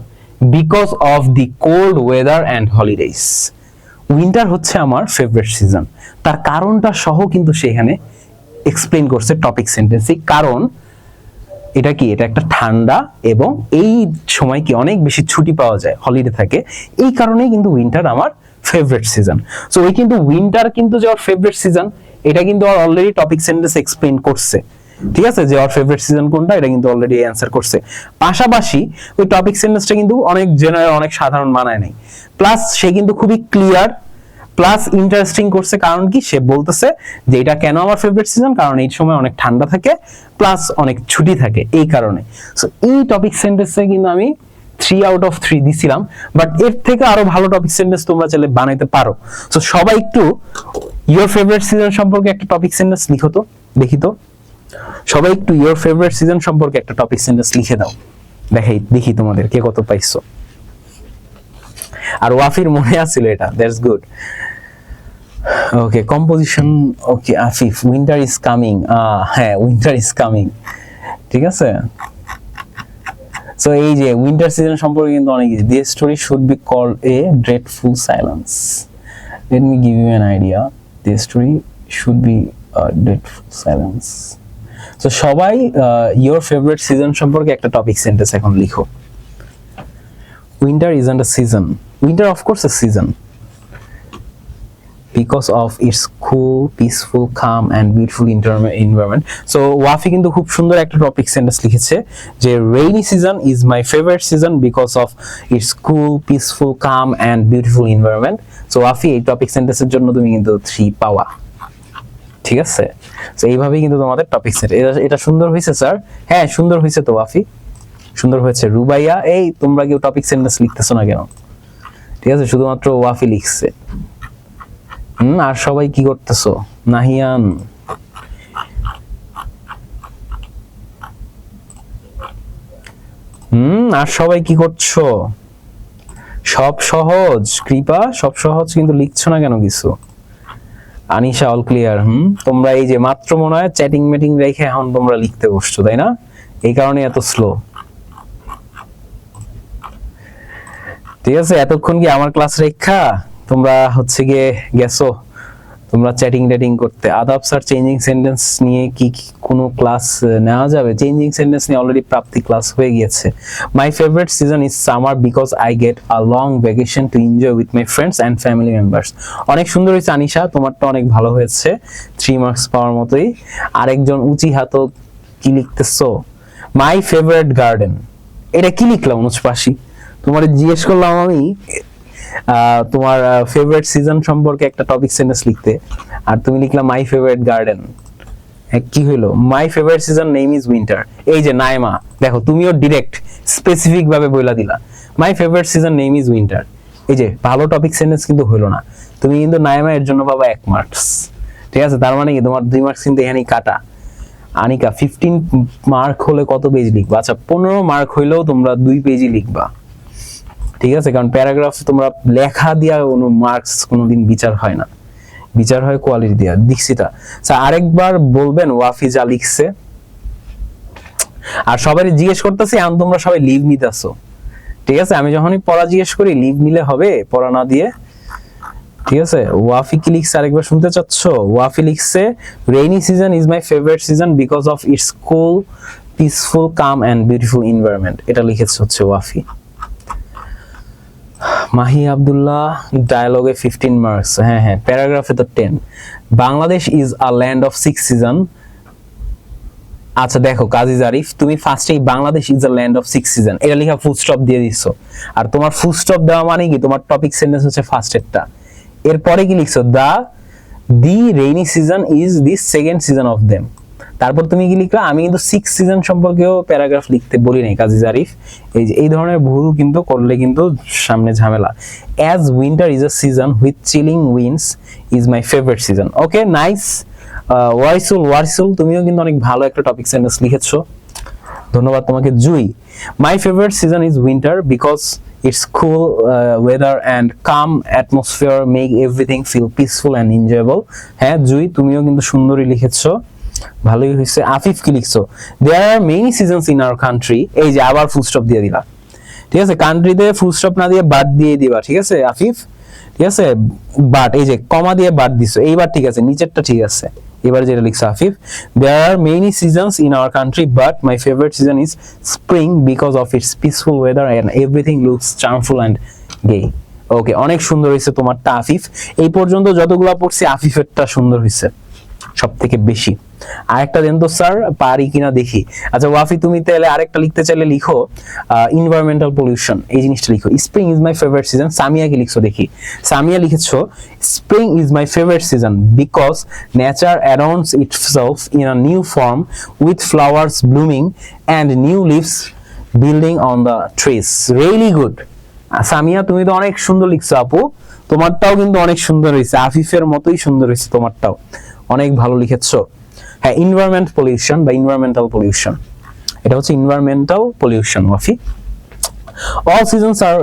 because of the cold weather and holidays. Winter হচ্ছে আমার ফেভারিট সিজন, তার কারণটা সহ কিন্তু সেখানে এক্সপ্লেইন করছে টপিক সেন্টেন্সে। কারণ এটা কি, এটা একটা ঠান্ডা এবং এই সময় কি অনেক বেশি ছুটি পাওয়া যায়, হলিডে থাকে, এই কারণেই কিন্তু উইন্টার আমার ফেভারিট সিজন। সো ওই কিন্তু উইন্টার কিন্তু যে ওর ফেভারিট সিজন এটা কিন্তু ওর অলরেডি টপিক সেন্টেন্স এক্সপ্লেইন করছে, ঠিক আছে? যে ওর ফেভারিট সিজন কোনটা এটা কিন্তু অলরেডি অ্যানসার করছে। পাশাপাশি ওই টপিক সেন্টেন্সটা কিন্তু অনেক জেনারেল, অনেক সাধারণ বানায় নাই, প্লাস সে কিন্তু খুবই ক্লিয়ার প্লাস ইন্টারেস্টিং করছে। কারণ কি, সে বলতেছে যে এটা কেন আমার ফেভারিট সিজন, কারণ এই সময় অনেক ঠান্ডা থাকে প্লাস অনেক ছুটি থাকে, এই কারণে। সো এই টপিক সেন্টেন্সে কিন্তু আমি 3 আউট অফ 3 দিছিলাম, বাট এর থেকে আরো ভালো টপিক সেন্টেন্স তোমরা চাইলে বানাইতে পারো। সো সবাই একটু ইয়োর ফেভারিট সিজন সম্পর্কে একটা টপিক সেন্টেন্স লিখো তো, দেখি তো সবাই একটু ইয়োর ফেভারিট সিজন সম্পর্কে একটা টপিক সেন্টেন্স লিখে দাও, দেখি তোমাদের কে কত পাইছো। আর ওয়াফির মনে আছিল এটা, that's good. Okay composition, okay Afif winter is coming, হ্যাঁ উইন্টার ইজ কামিং, ঠিক আছে। সো এই যে উইন্টার সিজন সম্পর্কে কিন্তু অনেক কিছু, this story should be called a dreadful silence. Let me give you an idea, this story should be dreadful silence. So সবাই ইয়োর ফেভারিট সিজন সম্পর্কে একটা টপিক সেন্টেন্স এখন লিখো। Winter isn't a season, winter of course a season, because of its cool, peaceful, calm and beautiful environment. So Wafi কিন্তু খুব সুন্দর একটা টপিক সেন্টেন্স লিখেছে যে rainy season is my favorite season because of its cool, peaceful, calm and beautiful environment. So Wafi এই টপিক সেন্টেন্সের জন্য তুমি কিন্তু 3 পাওয়া। ঠিক আছে, তো এইভাবেই কিন্তু তোমাদের টপিক সেট। এটা সুন্দর হয়েছে স্যার? হ্যাঁ সুন্দর হয়েছে তো ওয়াফি, সুন্দর হয়েছে। রুবাইয়া, এই তোমরা কেউ টপিক সেন্টেন্স লিখতেছো না কেন? ঠিক আছে, শুধুমাত্র ওয়াফি লিখছে। আর সবাই কি করতেছো? নাহিয়ান, আর সবাই কি করছো? সব সহজ। কৃপা, সব সহজ, কিন্তু লিখছো না কেন কিছু? Anisha, all clear. তোমরা এই যে মাত্র মনে হয় চ্যাটিং মেটিং রেখে এখন তোমরা লিখতে বসছো, তাই না? এই কারণে এত স্লো। ঠিক আছে, এতক্ষণ কি আমার ক্লাস রেখা তোমরা হচ্ছে গিয়ে গেছো তোমরা চ্যাটিং টেটিং করতে? আদাব স্যার, চেঞ্জিং সেন্টেন্স নিয়ে কি কোনো ক্লাস নেওয়া যাবে? চেঞ্জিং সেন্টেন্স নিয়ে অলরেডি প্রাপ্তি ক্লাস হয়ে গিয়েছে। মাই favourite season is summer because I get a long vacation to enjoy with my friends and family members. অনেক সুন্দর হয়েছে আনিশা, তোমারটা অনেক ভালো হয়েছে, 3 মার্কস পাওয়ার মতোই। আরেকজন উঁচি হাত কি লিখতেছো? My favourite garden. এটা কি লিখলাম অনুষ্পাসী? তোমার জিজ্ঞেস করলাম আমি তোমার ফেভারিট সিজন সম্পর্কে একটা টপিক সেন্টেন্স লিখতে, আর তুমি লিখলা মাই ফেভারিট গার্ডেন। কি হলো? মাই favourite season name is winter. এই যে নাইমা, দেখো তুমিও ডিরেক্ট স্পেসিফিক ভাবে বইলা দিলা মাই favourite season name is winter. এই যে ভালো টপিক সেন্টেন্স কিন্তু হলো না। তুমি কিন্তু নাইমা এর জন্য পাবা 1 মার্কস। ঠিক আছে, তার মানে কি তোমার 2 মার্কস কিন্তু এখানেই কাটা। আনিকা, 15 মার্ক হলে কত পেজ লিখবা? আচ্ছা 15 মার্ক হইলেও তোমরা 2 পেজই লিখবা। ঠিক আছে, কারণ প্যারাগ্রাফ তোমরা লেখা দিয়া কোনো মার্কস কোনোদিন বিচার হয় না, বিচার হয় কোয়ালিটি দিয়া। দীক্ষিতা, আচ্ছা আরেকবার বলবেন ওয়াফি যা লিখছে? আর সবাই জিজ্ঞেস করতেছি এখন তোমরা সবাই লিভ নিতেছো। ঠিক আছে, আমি যখনই পড়া জিজ্ঞেস করি লিভ নিলে হবে, পড়া না দিয়ে। ঠিক আছে, ওয়াফি কি লিখছে আরেকবার শুনতে চাচ্ছ? ওয়াফি লিখছে rainy season is my favourite season because of its cool, peaceful, calm and beautiful environment. এটা লিখেছে হচ্ছে ওয়াফি। মাহি আব্দুল্লাহ, ডায়ালগে 15 মার্কস। হ্যাঁ হ্যাঁ, প্যারাগ্রাফে তো 10। Bangladesh is a land of 6 season. আচ্ছা দেখো কাজী জারিফ, তুমি ফার্স্টেই Bangladesh is a land of 6 season এটা লেখা ফুল স্টপ দিয়ে দিছো। আর তোমার ফুল স্টপ দেওয়া মানে কি তোমার টপিক সেন্টেন্স হচ্ছে ফার্স্টেরটা। এরপরে কি লিখছো? The rainy season is the second season of them. তারপর তুমি কি লিখলা? আমি কিন্তু 6 সিজন সম্পর্কেও প্যারাগ্রাফ লিখতে বলি নাই কাজী জারিফ। এই যে এই ধরনের ভুল কিন্তু করলে কিন্তু সামনে ঝামেলা। As winter is a season with chilling winds is my favourite season. Okay nice. Warisul তুমিও কিন্তু অনেক ভালো একটা টপিক সেন্টেন্স লিখেছো, ধন্যবাদ তোমাকে। Jui, my favourite season is winter because it's cool weather and calm atmosphere make everything feel peaceful and enjoyable. হ্যাঁ জুই, তুমিও কিন্তু সুন্দরই লিখেছো, ভালোই হয়েছে। আফিফ কি লিখছো? There are many seasons in our country. এই যে আবার ফুল স্টপ দিয়ে দিলা। ঠিক আছে, কান্ট্রিতে ফুল স্টপ না দিয়ে বাট দিয়ে দিবা। ঠিক আছে আফিফ, ঠিক আছে বাট, এই যে কমা দিয়ে বাট দিছো, এইবার ঠিক আছে, নিচেরটা ঠিক আছে। এবার যেটা লিখছো Afif, there are many seasons in our country but my favourite season is spring because of its peaceful weather and everything looks charmful and gay. Okay, অনেক সুন্দর হয়েছে তোমারটা আফিফ। এই পর্যন্ত যতগুলা পড়ছি আফিফেরটা সুন্দর হয়েছে সব থেকে বেশি। আরেকটা দেন তো স্যার, পারি কিনা দেখি। আচ্ছা ওয়াফি, তুমি তাহলে আরেকটা লিখতে চাইলে লিখো এনভায়রনমেন্টাল পলিউশন, এই জিনিসটা লিখো। Spring is my favourite season. Samia কি লিখছো দেখি? সামিয়া লিখেছো spring is my favourite season because nature arounds itself in a new form with flowers blooming and new leaves building on the trees. Really good Samia, তুমি তো অনেক সুন্দর লিখছো আপু, তোমারটাও কিন্তু অনেক সুন্দর হয়েছে, আফিফের মতোই সুন্দর হয়েছে তোমারটাও, অনেক ভালো লিখেছো। হ্যাঁ, এনভায়রনমেন্ট পলিউশন বা এনভায়রনমেন্টাল পলিউশন, এটা হচ্ছে environmental pollution Wafi. All seasons are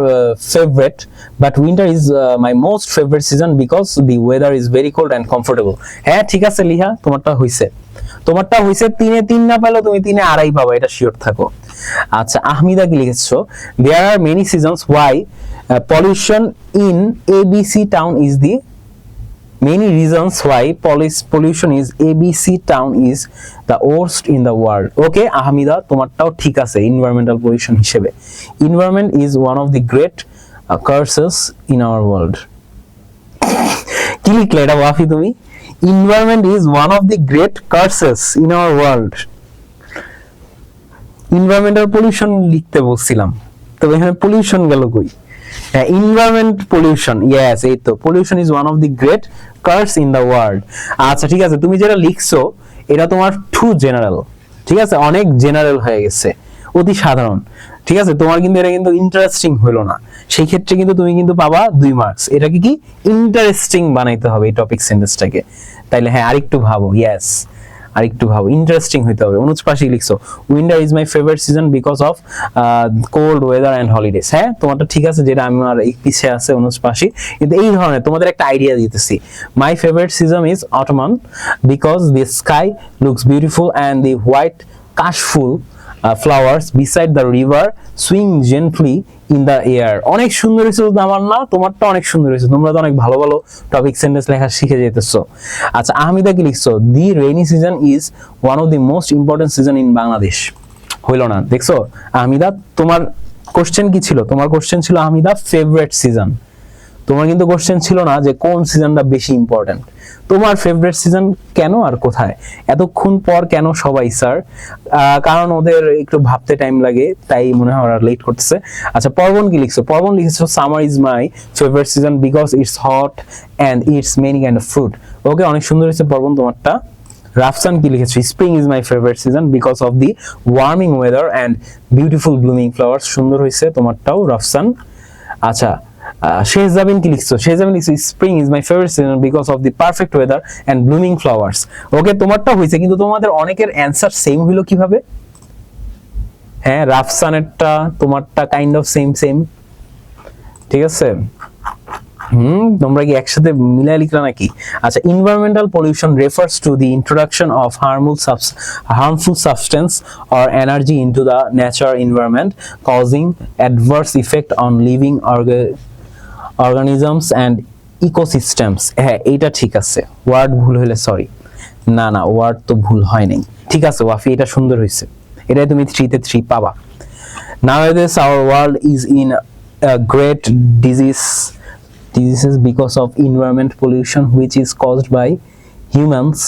favorite, but winter is my most favorite season because the weather is very cold and comfortable. হ্যাঁ ঠিক আছে লিহা, তোমারটা হইছে, তোমারটা হইছে। 3-এ 3 না পেলেও তুমি 3-এ 2.5 পাবা, এটা শিওর থাকো। আচ্ছা আহমিদা কি লিখেছো? There are many seasons why pollution in ABC town is the many reasons why pollution is ABC town is the worst in the world. Okay আহমিদা, তোমারটাও ঠিক আছে environmental pollution হিসেবে। Environment is one of the great curses in our world. কি কি লিখলে এটা ওয়াফি তুমি? Environment is one of the great curses in our world. Environmental pollution লিখতে বলছিলাম, তবে এখানে পলিউশন গেল কই? এনভায়রনমেন্ট পলিউশন, ইয়েস, এই তো, pollution is one of the great curse in the world. আচ্ছা ঠিক আছে, তুমি যেটা লিখছো এটা তোমার টু জেনারেল, ঠিক আছে, অনেক জেনারেল হয়ে গেছে, অতি সাধারণ, ঠিক আছে, তোমার কিন্তু এটা কিন্তু ইন্টারেস্টিং হলো না, সেই ক্ষেত্রে কিন্তু তুমি কিন্তু পাবা 2 মার্কস। এটাকে কি ইন্টারেস্টিং বানাইতে হবে এই টপিক সেন্টেন্সটাকে, তাইলে হ্যাঁ আরেকটু ভাবো, ইয়েস আরেকটু ভাবো, ইন্টারেস্টিং হইতে হবে। অনুজ পাশি লিখছো winter is my favourite season because of cold weather and holidays. হ্যাঁ তোমারটা ঠিক আছে, যেটা আমার এই পিছে আছে অনুজ পাশি, কিন্তু এই ধরনের তোমাদের একটা আইডিয়া দিতেছি। My favourite season is autumn because the sky looks beautiful and the white kashful flowers beside the river swing gently in the air। অনেক সুন্দর হয়েছে আমার না, তোমারটা অনেক সুন্দর হয়েছে, তোমরা তো অনেক ভালো ভালো টপিক সেন্টেন্স লেখা শিখে যেতেছো। আচ্ছা আহমিদা কি লিখছো? The rainy season is one of the most important season in Bangladesh. হইল না, দেখছো আহমিদা, তোমার কোশ্চেন কি ছিল? তোমার কোশ্চেন ছিল আহমিদা ফেভারিট সিজন, তোমার কিন্তু কোশ্চেন ছিল না যে কোন সিজনটা বেশি ইম্পর্টেন্ট। তোমার ফেভারিট সিজন কেন আর কোথায়? এতক্ষণ পর কেন সবাই স্যার? কারণ ওদের একটু ভাবতে টাইম লাগে, তাই মনে হয় ওরা লেট করতেছে। আচ্ছা পর্বন কি লিখছো? পর্বন লিখেছো summer is my favourite season because it's hot and it's many kind of fruit. Okay, অনেক সুন্দর হয়েছে পর্বন তোমারটা। রাফসান কি লিখেছো? Spring is my favourite season because of the warming weather and beautiful blooming flowers. সুন্দর হয়েছে তোমারটাও রাফসান। আচ্ছা শেহজাবিন কি লিখছো? শেহজাবিন লিখছো spring is my favourite season because of the perfect weather and blooming flowers. Okay, তোমারটা হয়েছে, কিন্তু তোমাদের অনেকের অ্যানসার সেম হইলো কিভাবে? হ্যাঁ রাফসানেরটা তোমারটা কাইন্ড অফ সেম সেম, ঠিক আছে। তোমরা কি একসাথে মিলাই লিখলা নাকি? আচ্ছা environmental pollution refers to the introduction of harmful substance or energy into the natural environment causing adverse effect on living organisms and ecosystems। হ্যাঁ এইটা ঠিক আছে, ওয়ার্ড ভুল হলে সরি, না না ওয়ার্ড তো ভুল হয় নাই, ঠিক আছে ওয়াফি, এটা সুন্দর হয়েছে, এটাই তুমি 3 তে 3 পাবা। Nowadays our world is in a great diseases because of environment pollution which is caused by humans।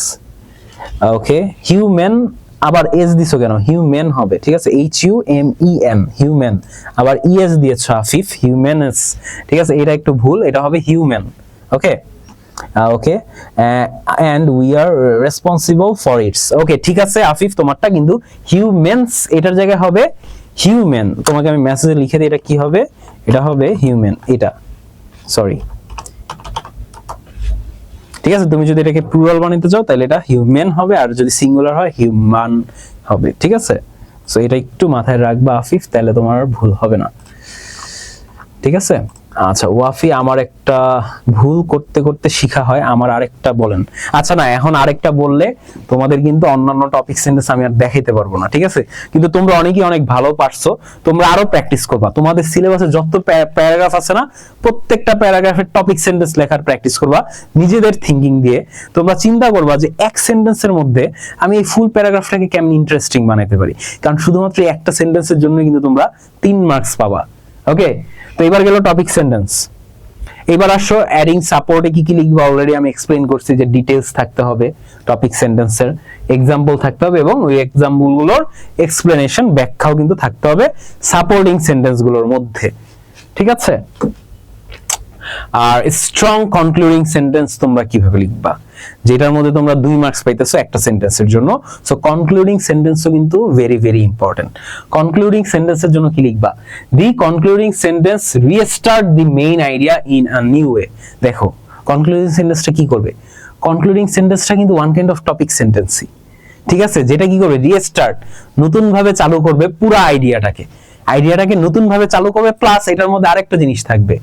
Okay, human আবার এস দিছো কেন? হিউম্যান হবে, ঠিক আছে, HUMEN হিউম্যান, আবার ES দিয়েছো আফিফ, হিউম্যানস, ঠিক আছে, এটা একটু ভুল, এটা হবে human. Okay okay, and we are responsible for it। ওকে ঠিক আছে আফিফ, তোমারটা কিন্তু হিউম্যানস, এটার জায়গায় হবে হিউম্যান। তোমাকে আমি মেসেজে লিখে দিই, এটা কি হবে? এটা হবে হিউম্যান, এটা সরি, ঠিক আছে। তুমি যদি এটাকে প্লুরাল বানাতে চাও তাহলে এটা হিউম্যান হবে, আর যদি সিঙ্গুলার হয় হিউম্যান হবে, ঠিক আছে। সো এটা একটু মাথায় রাখবা আফিফ, তাহলে তোমার ভুল হবে না, ঠিক আছে। আচ্ছা ওয়াফি, আমার একটা ভুল করতে করতে শিখা হয়, আমার আরেকটা বলেন। আচ্ছা না, এখন আরেকটা বললে তোমাদের কিন্তু অন্যান্য টপিক সেন্টেন্স আমি আর দেখাইতে পারবো না, ঠিক আছে। কিন্তু তোমরা অনেকেই অনেক ভালো পারছো, তোমরা আরো প্র্যাকটিস করবা, তোমাদের সিলেবাসে যত প্যারাগ্রাফ আছে না, প্রত্যেকটা প্যারাগ্রাফের টপিক সেন্টেন্স লেখার প্র্যাকটিস করবা নিজেদের থিঙ্কিং দিয়ে। তোমরা চিন্তা করবা যে এক সেন্টেন্সের মধ্যে আমি এই ফুল প্যারাগ্রাফটাকে কেমন ইন্টারেস্টিং বানাইতে পারি, কারণ শুধুমাত্র একটা সেন্টেন্সের জন্য কিন্তু তোমরা 3 মার্কস পাবা। ওকে, তো এবার গেল টপিক সেন্টেন্স। এবার আসো অ্যাডিং সাপোর্টে কি কি লিখবা, অলরেডি আমি এক্সপ্লেইন করছি যে ডিটেইলস থাকতে হবে টপিক সেন্টেন্সের, এক্সাম্পল থাকতে হবে, এবং ওই এক্সাম্পলগুলোর এক্সপ্লেনেশন ব্যাখ্যাও কিন্তু থাকতে হবে সাপোর্টিং সেন্টেন্সগুলোর মধ্যে, ঠিক আছে। আর স্ট্রং কনক্লুডিং সেন্টেন্স তোমরা কিভাবে লিখবা, যেটার মধ্যে তোমরা 2 মার্কস পাইতেছো একটা সেন্টেন্সের জন্য। সো কনক্লুডিং সেন্টেন্সও কিন্তু ভেরি ভেরি ইম্পর্টেন্ট। কনক্লুডিং সেন্টেন্সের জন্য কি লিখবা? The concluding sentence restart the main idea in a new way. দেখো কনক্লুডিং সেন্টেন্সটা কি করবে? কনক্লুডিং সেন্টেন্সটা কিন্তু ওয়ান কাইন্ড অফ টপিক সেন্টেন্সই, ঠিক আছে, যেটা কি করবে? রিস্টার্ট, নতুন ভাবে চালু করবে পুরো আইডিয়াটাকে নতুন ভাবে চালু করবে, প্লাস এটার মধ্যে আরেকটা জিনিস থাকবে,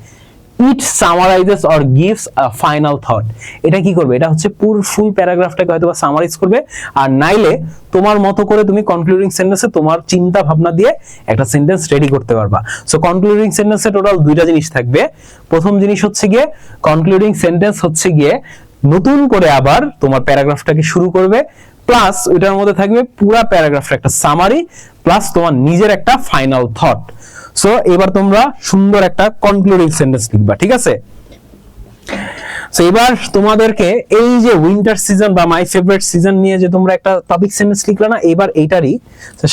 it summarizes or gives a final thought। এটা কি করবে? এটা হচ্ছে ফুল প্যারাগ্রাফটাকে হয়তো সামারাইজ করবে, আর নাইলে তোমার মতো করে তুমি কনক্লুডিং সেন্টেন্সে তোমার চিন্তা ভাবনা দিয়ে একটা সেন্টেন্স রেডি করতে পারবা। সো কনক্লুডিং সেন্টেন্সে টোটাল 2টা জিনিস থাকবে। প্রথম জিনিস হচ্ছে গিয়ে কনক্লুডিং সেন্টেন্স হচ্ছে গিয়ে নতুন করে আবার তোমার প্যারাগ্রাফটাকে শুরু করবে, প্লাস ওইটার মধ্যে থাকবে পুরো প্যারাগ্রাফটা একটা সামারি, প্লাস তোমার নিজের একটা ফাইনাল থট। সো এবার তোমরা সুন্দর একটা কনক্লুডিং সেন্টেন্স লিখবা, ঠিক আছে। সো এবার তোমাদেরকে এই যে উইন্টার সিজন বা মাই ফেভারিট সিজন নিয়ে যে তোমরা একটা টপিক সেন্টেন্স লিখলে না, এবার এইটারই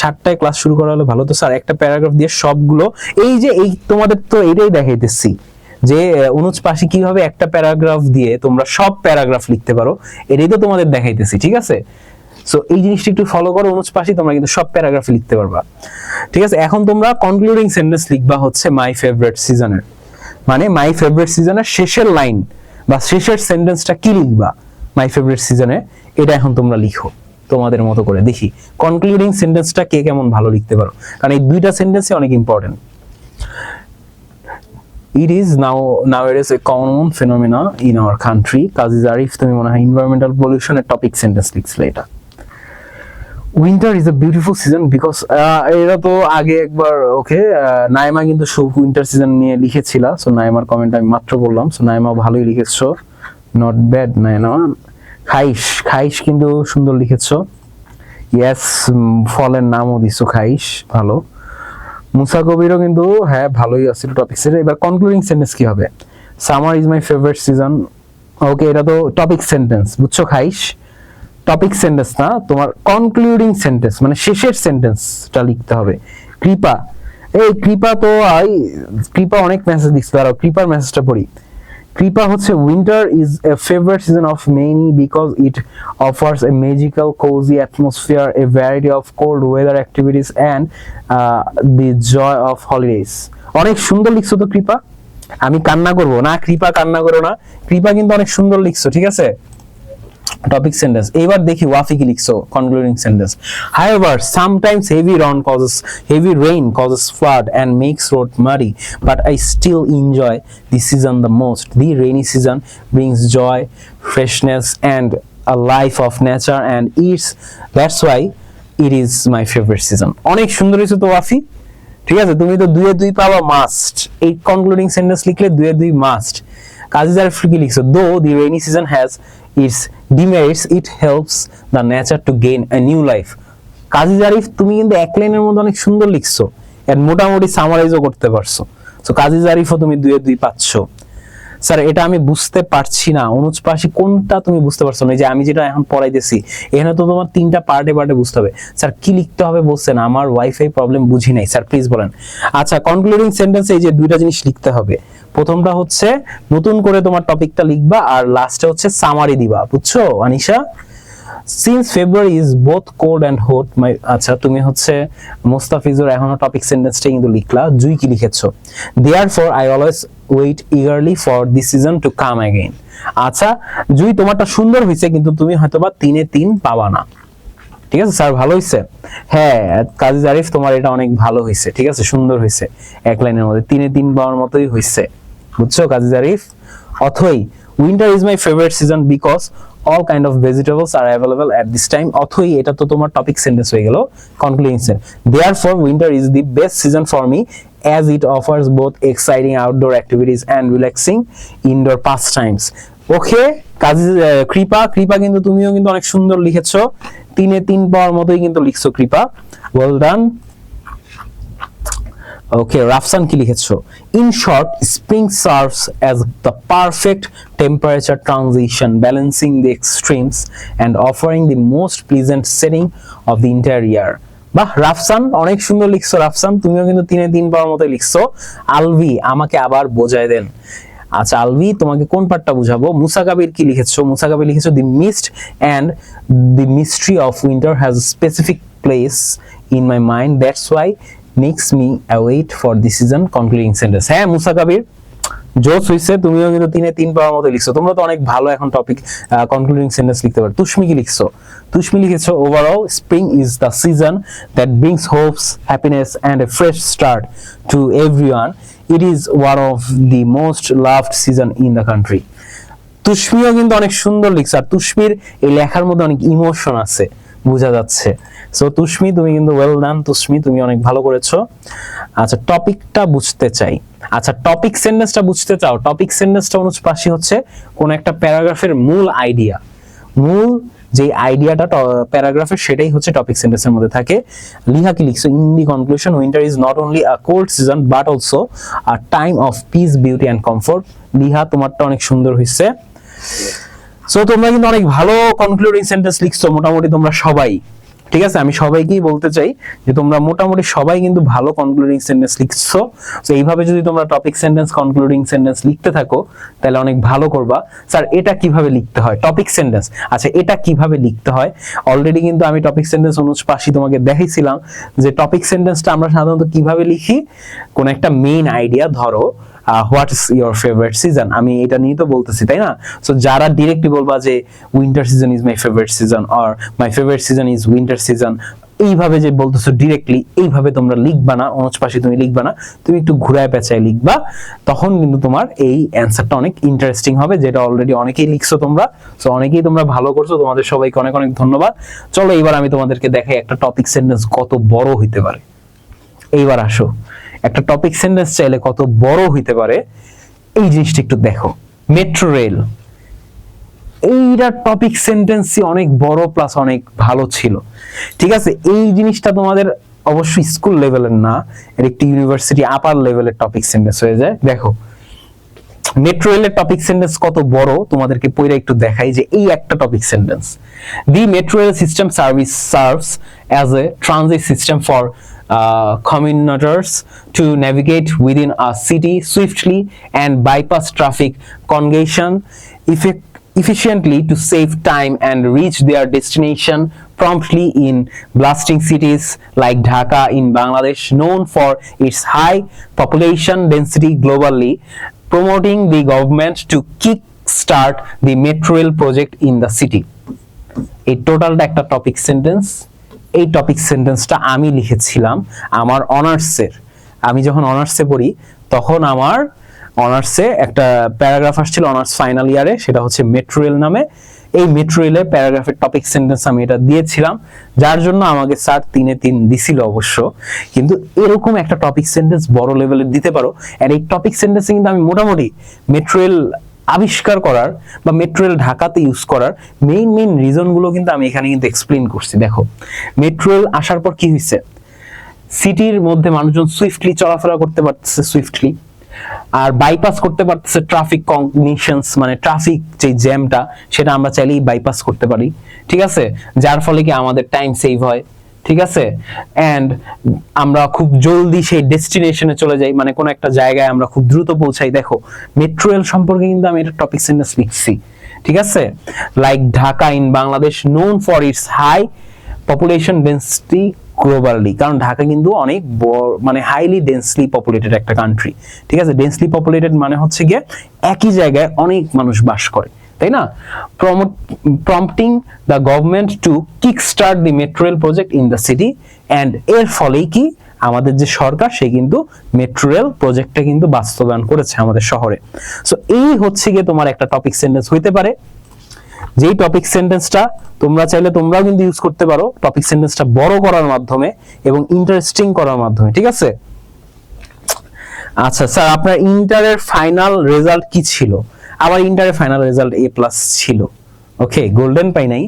7টায় ক্লাস শুরু করা হলে ভালো। তো স্যার একটা প্যারাগ্রাফ দিয়ে সবগুলো এই তোমাদের তো এটাই দেখাইতেছি যে অনুজ পাশি কিভাবে একটা প্যারাগ্রাফ দিয়ে তোমরা সব প্যারাগ্রাফ লিখতে পারো, এটাই তো তোমাদের দেখাইতেছি, ঠিক আছে? সো এই জিনিসটা একটু ফলো করো অনুজ পাশি, তোমরা কিন্তু সব প্যারাগ্রাফ লিখতে পারবা, ঠিক আছে? এখন তোমরা কনক্লুডিং সেন্টেন্স লিখবা হচ্ছে মাই ফেভারিট সিজনের, মানে মাই ফেভারিট সিজনের শেষের লাইন বা শেষের সেন্টেন্সটা কি লিখবা মাই ফেভারিট সিজনে, এটা এখন তোমরা লিখো তোমাদের মতো করে। দেখি কনক্লুডিং সেন্টেন্সটা কে কেমন ভালো লিখতে পারো, কারণ এই দুইটা সেন্টেন্সই অনেক important. It is nowadays a common phenomena in our country. কাজী জারিফ তুমি মনে হয় environmental pollution এর টপিক সেন্টেন্স লিখছিলে এটা। Winter is a beautiful season because এটা তো আগে একবার ওকে নাইমা কিন্তু সব উইন্টার সিজন নিয়ে লিখেছিল। সো নাইমার কমেন্ট আমি মাত্র বললাম, সো নাইমা ভালোই লিখেছো, নট ব্যাড। নাইমা খাইশ কিন্তু সুন্দর লিখেছো, ইয়েস ফলের নামও দিছো খাইশ, ভালো। মুসা কবিরও কিন্তু হ্যাঁ ভালোই আছে টপিক সেন্টেন্স। এবার কনক্লুডিং সেন্টেন্স কি হবে? Summer is my favourite season, okay এটা তো টপিক সেন্টেন্স, বুঝছো খাইশ? টপিক সেন্টেন্স না, তোমার কনক্লুডিং সেন্টেন্স মানে শেষের সেন্টেন্সটা লিখতে হবে। কৃপা তো কৃপা অনেক মেসেজ লিখতে পারো, কৃপার মেসেজটা পড়ি। কৃপা হচ্ছে winter is a favourite season of many because it offers a magical cozy atmosphere, a variety of cold weather activities and the joy of holidays. অনেক সুন্দর লিখছো তো কৃপা, আমি কান্না করবো না, কৃপা কান্না করো না, কৃপা কিন্তু অনেক সুন্দর লিখছো, ঠিক আছে? Topic sentence. এবার দেখি ওয়াফি কি লিখছো concluding sentence. However, sometimes heavy rain causes flood and makes road muddy, but I still enjoy the season the most. The rainy season brings joy, freshness and a life of nature, and that's why it is my favorite season. অনেক সুন্দর হয়েছে তো ওয়াফি, ঠিক আছে? তুমি তো 2-2 পাবা মাস্ট, এই কনক্লুডিং সেন্টেন্স লিখলে 2-2 মাস্ট। কাজী জারিফ কি লিখছো? Though the rainy season has its demerits, it helps the nature to gain a new life. কাজী জারিফ তুমি কিন্তু এক লাইনের মধ্যে অনেক সুন্দর লিখছো, এর মোটামুটি সামারাইজও করতে পারছো। সো কাজী জারিফও তুমি 2-2 পাচ্ছ। স্যার এটা আমি বুঝতে পারছি না, অনুজ পাশি কোনটা তুমি বুঝতে পারছো না? যে আমি যেটা এখন পড়াইতেছি এখানে তো তোমার 3টা পার্টে বুঝতে হবে। স্যার কি লিখতে হবে বলছেন? আমার ওয়াইফাই প্রবলেম, বুঝি নাই স্যার, প্লিজ বলেন। আচ্ছা কনক্লুডিং সেন্টেন্সে এই যে দুইটা জিনিস লিখতে হবে, প্রথমটা হচ্ছে নতুন করে তোমার টপিকটা লিখবা, আর লাস্টে হচ্ছে সামারি দিবা, বুঝছো Anisha? Since February is both cold and hot, আচ্ছা তুমি হচ্ছে মোস্তাফিজুর এখনো টপিক সেন্টেন্সটা কিন্তু লিখলা। জুই কি লিখেছো? Therefore I always wait eagerly for this season to come again. আচ্ছা জুই তোমারটা সুন্দর হয়েছে, কিন্তু তুমি হয়তোবা 3-3 পাবা না, ঠিক আছে? স্যার ভালো হয়েছে, হ্যাঁ কাজী জারিফ তোমার এটা অনেক ভালো হয়েছে, ঠিক আছে, সুন্দর হয়েছে, এক লাইনের মধ্যে 3-3 পাওয়ার মতোই হয়েছে, বুঝছো Kazi Zarif? Athoi winter is my favourite season because all kind of vegetables are available at this time. Athoi এটা তো তোমার টপিক সেন্টেন্স হয়ে গেল, concluding sentence. Therefore winter is the best season for me as it offers both exciting outdoor activities and relaxing indoor pastimes. ওকে কাজী কৃপা কিন্তু তুমিও কিন্তু অনেক সুন্দর লিখেছো, 3-3 পাওয়ার মতোই কিন্তু লিখছো কৃপা, ওয়েল ডান। ওকে রাফসান কি লিখেছো? In short, spring serves as the perfect temperature transition, balancing the extremes and offering the most pleasant setting of the entire year. বাহ রাফসান অনেক সুন্দর লিখছো রাফসান, তুমিও কিন্তু 3-3 পাওয়ার মতোই লিখছো। আলভি আমাকে আবার বোঝায় দেন। আচ্ছা আলভি তোমাকে কোন পার্টটা বুঝাবো? মুসা কাবির কি লিখেছো? মুসা কাবির লিখেছো the mist and the mystery of winter has a specific place in my mind, that's why makes me await for the season. Concluding sentence. হ্যাঁ মুসা কাবির জোস হইছে, তুমিও কিন্তু 3-3 পাওয়ার মতো লিখছো, তোমরা তো অনেক ভালো এখন টপিক কনক্লুডিং সেন্টেন্স লিখতে পারো। তুষ্মি কি লিখছো? তুষ্মি লিখেছো overall spring is the season that brings hopes, happiness and a fresh start to everyone, it is one of the most loved season in the country. তুষ্মিও কিন্তু অনেক সুন্দর লিখছো, আর তুষ্মির এই লেখার মধ্যে অনেক ইমোশন আছে, বোঝা যাচ্ছে। সো তুষ্মি তুমি কিন্তু ওয়েল ডান, তুষ্মি তুমি অনেক ভালো করেছো। আচ্ছা টপিকটা বুঝতে চাই, আচ্ছা টপিক সেন্টেন্সটা বুঝতে চাও? টপিক সেন্টেন্সটা অনুজ পাশি হচ্ছে কোন একটা প্যারাগ্রাফের মূল আইডিয়া, মূল যে আইডিয়াটা প্যারাগ্রাফের সেটাই হচ্ছে টপিক সেন্টেন্সের মধ্যে থাকে। লিহা কি লিখছো? In the conclusion winter is not only a cold season but also a time of peace, beauty and comfort. Liha তোমারটা অনেক সুন্দর হয়েছে। সো তোমরা কিন্তু অনেক ভালো কনক্লুডিং সেন্টেন্স লিখছো মোটামুটি তোমরা সবাই, ঠিক আছে? আমি সবাইকেই বলতে চাই যে তোমরা মোটামুটি সবাই কিন্তু ভালো কনক্লুডিং সেন্টেন্স লিখছো। তো এইভাবে যদি তোমরা টপিক সেন্টেন্স, কনক্লুডিং সেন্টেন্স লিখতে থাকো তাহলে অনেক ভালো করবা। স্যার এটা কিভাবে লিখতে হয় টপিক সেন্টেন্স? আচ্ছা এটা কিভাবে লিখতে হয়, অলরেডি কিন্তু আমি টপিক সেন্টেন্স অনুজ পাশি তোমাকে দেখাইছিলাম যে টপিক সেন্টেন্সটা আমরা সাধারণত কিভাবে লিখি। কোন একটা মেইন আইডিয়া, ধরো what is your favourite season, আমি এটা নিয়ে তো বলতেছি তাই না? সো যারা ডিরেক্টলি বলবা যে winter season is my favourite season or my favourite season is winter season, এইভাবে যে বলতেছো ডিরেক্টলি, এইভাবে তোমরা লিখবা না, অনুজ পাশে তুমি লিখবা না, তুমি একটু ঘুরায় পেঁচায় লিখবা, তখন কিন্তু তোমার এই অ্যান্সারটা অনেক ইন্টারেস্টিং হবে, যেটা অলরেডি অনেকেই লিখছো তোমরা। সো অনেকেই তোমরা ভালো করছো, তোমাদের সবাইকে অনেক অনেক ধন্যবাদ। চলো এবার আমি তোমাদেরকে দেখাই একটা টপিক সেন্টেন্স কত বড় হইতে পারে। এইবার আসো, একটা টপিক সেন্টেন্স চাইলে কত বড় হইতে পারে এই জিনিসটা একটু দেখো। মেট্রো রেল, এইটা টপিক সেন্টেন্সই অনেক বড় প্লাস অনেক ভালো ছিল, ঠিক আছে? এই জিনিসটা তোমাদের অবশ্যই স্কুল লেভেলের না, এর একটি ইউনিভার্সিটি আপার লেভেলের টপিক সেন্টেন্স হয়ে যায়। দেখো মেট্রো রেলের টপিক সেন্টেন্স কত বড় তোমাদেরকে পড়ে একটু দেখাই যে এই একটা topic sentence. The metro rail system service serves as a transit system for commuters to navigate within a city swiftly and bypass traffic congestion efficiently to save time and reach their destination promptly in bustling cities like Dhaka in Bangladesh, known for its high population density globally, promoting the government to kick-start the metro rail project in the city. এই টোটালটা একটা টপিক সেন্টেন্স। এই টপিক সেন্টেন্সটা আমি লিখেছিলাম আমার অনার্সের, আমি যখন অনার্সে পড়ি তখন আমার অনার্সে একটা প্যারাগ্রাফ আসছিল অনার্স ফাইনাল ইয়ারে, সেটা হচ্ছে মেট্রো রেল নামে। এই মেট্রো রেলের প্যারাগ্রাফের টপিক সেন্টেন্স আমি এটা দিয়েছিলাম, যার জন্য আমাকে স্যার 3-3 দিছিল অবশ্য। কিন্তু এরকম একটা টপিক সেন্টেন্স বড় লেভেলের দিতে পারো, আর এই টপিক সেন্টেন্সে কিন্তু আমি মোটামুটি মেট্রো রেল আবিষ্কার করার বা মেট্রো রেল ঢাকাতে ইউজ করার মেইন রিজন গুলো কিন্তু আমি এখানে কিন্তু এক্সপ্লেইন করছি। দেখো মেট্রো রেল আসার পর কি হয়েছে, সিটির মধ্যে মানুষজন সুইফটলি চলাফেরা করতে পারতেছে, সুইফটলি, আর বাইপাস করতে পারতেছে ট্রাফিক কংজেশনস, মানে ট্রাফিক যে জ্যামটা সেটা আমরা চাইলেই বাইপাস করতে পারি, ঠিক আছে? যার ফলে কি আমাদের টাইম সেভ হয়, ঠিক আছে? এন্ড আমরা খুব জলদি সেই ডেস্টিনেশনে চলে যাই, মানে কোন একটা জায়গায় আমরা খুব দ্রুত পৌঁছাই। দেখো মেট্রো রেল সম্পর্কে কিন্তু আমি এটা টপিক সেন্টেন্স লিখছি, ঠিক আছে? Like Dhaka in Bangladesh known for its high population density globally, কারণ ঢাকা কিন্তু অনেক মানে হাইলি ডেন্সলি পপুলেটেড একটা কান্ট্রি, ঠিক আছে? ডেন্সলি পপুলেটেড মানে হচ্ছে গিয়ে একই জায়গায় অনেক মানুষ বাস করে, তাই না? Prompting the government to kick start the metro rail project in the city, and এর ফলেই কি আমাদের যে সরকার সে কিন্তু মেট্রো রেল প্রজেক্টটা কিন্তু বাস্তবায়ন করেছে আমাদের শহরে। সো এই হচ্ছে গিয়ে তোমার একটা টপিক সেন্টেন্স হইতে পারে, যেই টপিক সেন্টেন্সটা তোমরা চাইলে তোমরাও কিন্তু ইউজ করতে পারো টপিক সেন্টেন্সটা বড় করার মাধ্যমে এবং ইন্টারেস্টিং করার মাধ্যমে, ঠিক আছে? আচ্ছা স্যার আপনার ইন্টারের ফাইনাল রেজাল্ট কি ছিল? আমার ইন্টারের ফাইনাল রেজাল্ট A+ ছিল। ওকে, গোল্ডেন পাই নাই।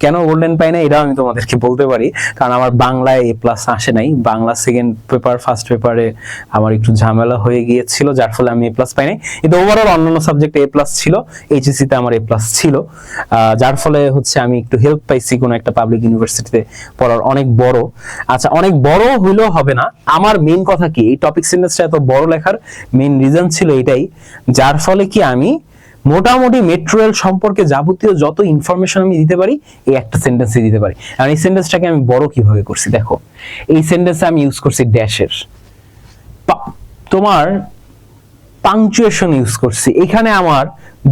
কেন গোল্ডেন পাই নাই এটাও আমি তোমাদেরকে বলতে পারি, কারণ আমার বাংলায় A+ আসে নাই। বাংলা সেকেন্ড পেপার, ফার্স্ট পেপারে আমার একটু ঝামেলা হয়ে গিয়েছিল, যার ফলে আমি A+ পাই নাই। কিন্তু ওভারঅল অন্যান্য সাবজেক্টে A+ ছিল, HSC তে আমার A+ ছিল, যার ফলে হচ্ছে আমি একটু হেল্প পাইছি কোনো একটা পাবলিক ইউনিভার্সিটিতে পড়ার। অনেক বড়, আচ্ছা অনেক বড় হইলেও হবে না। আমার মেইন কথা কি, এই টপিক সেন্টেন্সটা এত বড় লেখার মেইন রিজন ছিল এটাই, যার ফলে কি আমি মোটামুটি মেট্রো রেল সম্পর্কে যাবতীয় যত ইনফরমেশন আমি দিতে পারি এই একটা সেন্টেন্সে দিতে পারি। আর এই সেন্টেন্সটাকে আমি বড় কিভাবে করছি দেখো, এই সেন্টেন্সে আমি ইউজ করছি ড্যাশের, তোমার পাংচুয়েশন ইউজ করছি। এখানে আমার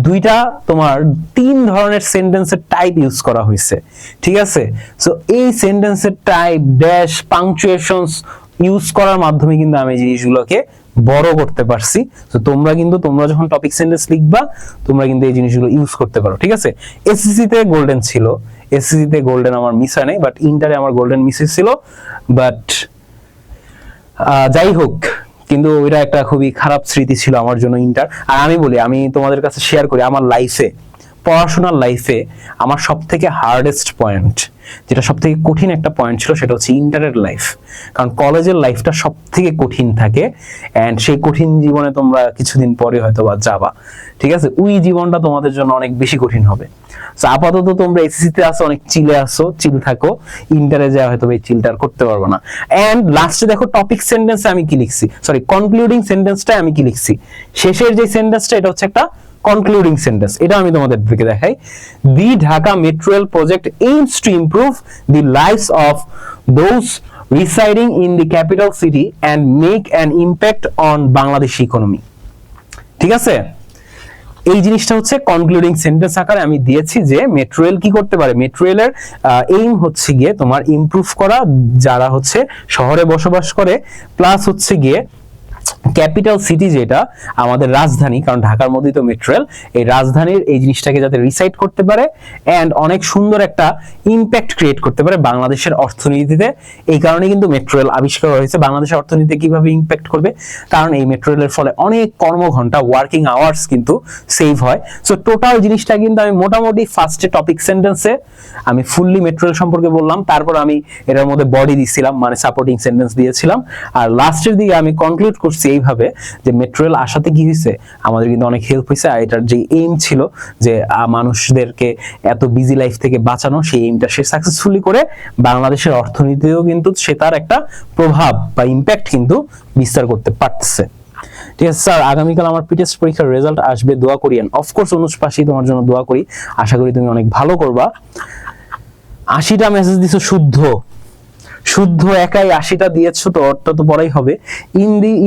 দুইটা তোমার 3 ধরনের সেন্টেন্সের টাইপ ইউজ করা হয়েছে, ঠিক আছে? সো এই সেন্টেন্সের টাইপ, ড্যাশ, পাংচুয়েশনস ইউজ করার মাধ্যমে কিন্তু আমি জিনিসগুলোকে বড় করতে পারছি। তো তোমরা যখন টপিক সেন্টেন্স লিখবা তোমরা কিন্তু এই জিনিসগুলো ইউজ করতে পারো, ঠিক আছে? এসএসসি তে গোল্ডেন ছিল, এসএসসি তে গোল্ডেন আমার মিস হয় নাই, বাট ইন্টারে আমার গোল্ডেন মিস ছিল। বাট যাই হোক, কিন্তু ওইটা একটা খুবই খারাপ স্মৃতি ছিল আমার জন্য ইন্টার। আর আমি বলি, আমি তোমাদের কাছে শেয়ার করি, আমার লাইফে পড়াশোনার লাইফে আমার সব থেকে হার্ডেস্ট পয়েন্ট, যেটা সব থেকে কঠিন একটা পয়েন্ট ছিল, সেটা হচ্ছে ইন্টারের লাইফ। কারণ কলেজের লাইফটা সব থেকে কঠিন থাকে, অ্যান্ড সেই কঠিন জীবনে তোমরা কিছুদিন পরে হয়তো বা যাবা, ঠিক আছে? ওই জীবনটা তোমাদের জন্য অনেক বেশি কঠিন হবে। তো আপাতত তোমরা এসএসসি তে আসো, অনেক চিলে আসো, চিল থাকো, ইন্টারে যাওয়া হয়তো এই চিলটা আর করতে পারবো না। এন্ড লাস্টে দেখো টপিক সেন্টেন্সে আমি কি লিখছি, সরি কনক্লুডিং সেন্টেন্সটা আমি কি লিখছি, শেষের যে সেন্টেন্সটা এটা হচ্ছে একটা কনক্লুডিং সেন্টেন্স। এটা আমি তোমাদেরকে দেখাই। The Dhaka metro rail project aims to improve the lives of those residing in the capital city and make an impact on Bangladesh economy। ঠিক আছে, এই জিনিসটা হচ্ছে কনক্লুডিং সেন্টেন্স আকারে আমি দিয়েছি যে মেট্রো রেল কি করতে পারে। মেট্রো রেলের এইম হচ্ছে গিয়ে তোমার ইমপ্রুভ করা যারা হচ্ছে শহরে বসবাস করে, প্লাস হচ্ছে গিয়ে ক্যাপিটাল সিটি যেটা আমাদের রাজধানী, কারণ ঢাকার মধ্যেই তো মেট্রো রেল, এই রাজধানীর এই জিনিসটাকে যাতে রিসাইড করতে পারে এন্ড অনেক সুন্দর একটা ইম্প্যাক্ট ক্রিয়েট করতে পারে বাংলাদেশের অর্থনীতিতে। এই কারণে কিন্তু মেট্রো রেল আবিষ্কার হয়েছে। বাংলাদেশের অর্থনীতিতে কিভাবে ইম্প্যাক্ট করবে, কারণ এই মেট্রো রেলের ফলে অনেক কর্মঘন্টা, ওয়ার্কিং আওয়ার্স কিন্তু সেভ হয়। সো টোটাল জিনিসটা কিন্তু আমি মোটামুটি ফার্স্টে টপিক সেন্টেন্সে আমি ফুললি মেট্রো রেল সম্পর্কে বললাম, তারপর আমি এটার মধ্যে বডি দিয়েছিলাম, মানে সাপোর্টিং সেন্টেন্স দিয়েছিলাম, আর লাস্টের দিকে আমি কনক্লুড করছি এইভাবে যে মেট্রো রেল আসাতে কি হয়েছে, আমাদের কিন্তু অনেক হেল্প হয়েছে। আর এটার যে এইম ছিল যে মানুষদেরকে এত বিজি লাইফ থেকে বাঁচানো, সেই এইমটা সে সাকসেসফুলি করে বাংলাদেশের অর্থনীতিতেও কিন্তু সে তার একটা প্রভাব বা ইম্প্যাক্ট কিন্তু বিস্তার করতে পারতেছে। ঠিক আছে স্যার, আগামীকাল আমার পিটেস্ট পরীক্ষার রেজাল্ট আসবে, দোয়া করিয়েন। অফকোর্স অনুষ পাশি, তোমার জন্য দোয়া করি, আশা করি তুমি অনেক ভালো করবা। 80টা মেসেজ দিছো শুদ্ধ, শুদ্ধ একাই 80টা দিয়েছো, তো ওটা তো পড়াই হবে।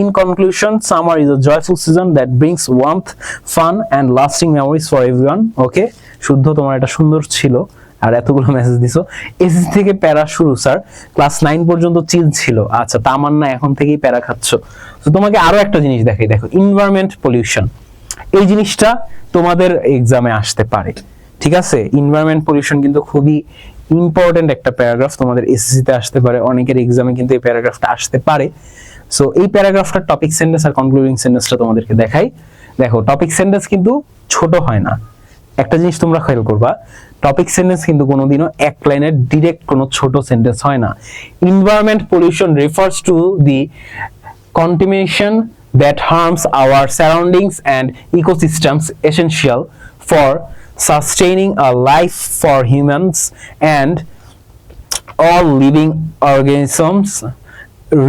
In conclusion, summer is a joyful season that brings warmth, fun and lasting memories for everyone. Okay, Shuddho, তোমার এটা সুন্দর ছিল। আর এতগুলো মেসেজ দিছো। এসএসসি থেকে প্যারা শুরু স্যার, ক্লাস 9 পর্যন্ত চিল ছিল। আচ্ছা, তামান্না এখন থেকেই প্যারা খাচ্ছো। তো তোমাকে আরো একটা জিনিস দেখাই, দেখো এনভায়রনমেন্ট পলিউশন, এই জিনিসটা তোমাদের এক্সামে আসতে পারে। ঠিক আছে, এনভায়রনমেন্ট পলিউশন কিন্তু খুবই ইম্পর্টেন্ট একটা প্যারাগ্রাফ, তোমাদের এসএসসি তে আসতে পারে, অনেকের এক্সামে কিন্তু এই প্যারাগ্রাফটা আসতে পারে। সো এই প্যারাগ্রাফটার টপিক সেন্টেন্স আর কনক্লুডিং সেন্টেন্সটা তোমাদেরকে দেখাই। দেখো, টপিক সেন্টেন্স কিন্তু ছোট হয় না। একটা জিনিস তোমরা খেয়াল করবা, টপিক সেন্টেন্স কিন্তু কোনোদিনও এক লাইনের ডিরেক্ট কোনো ছোট সেন্টেন্স হয় না। Environment pollution refers to the contamination that harms our surroundings and ecosystems essential for sustaining a life for humans and all living organisms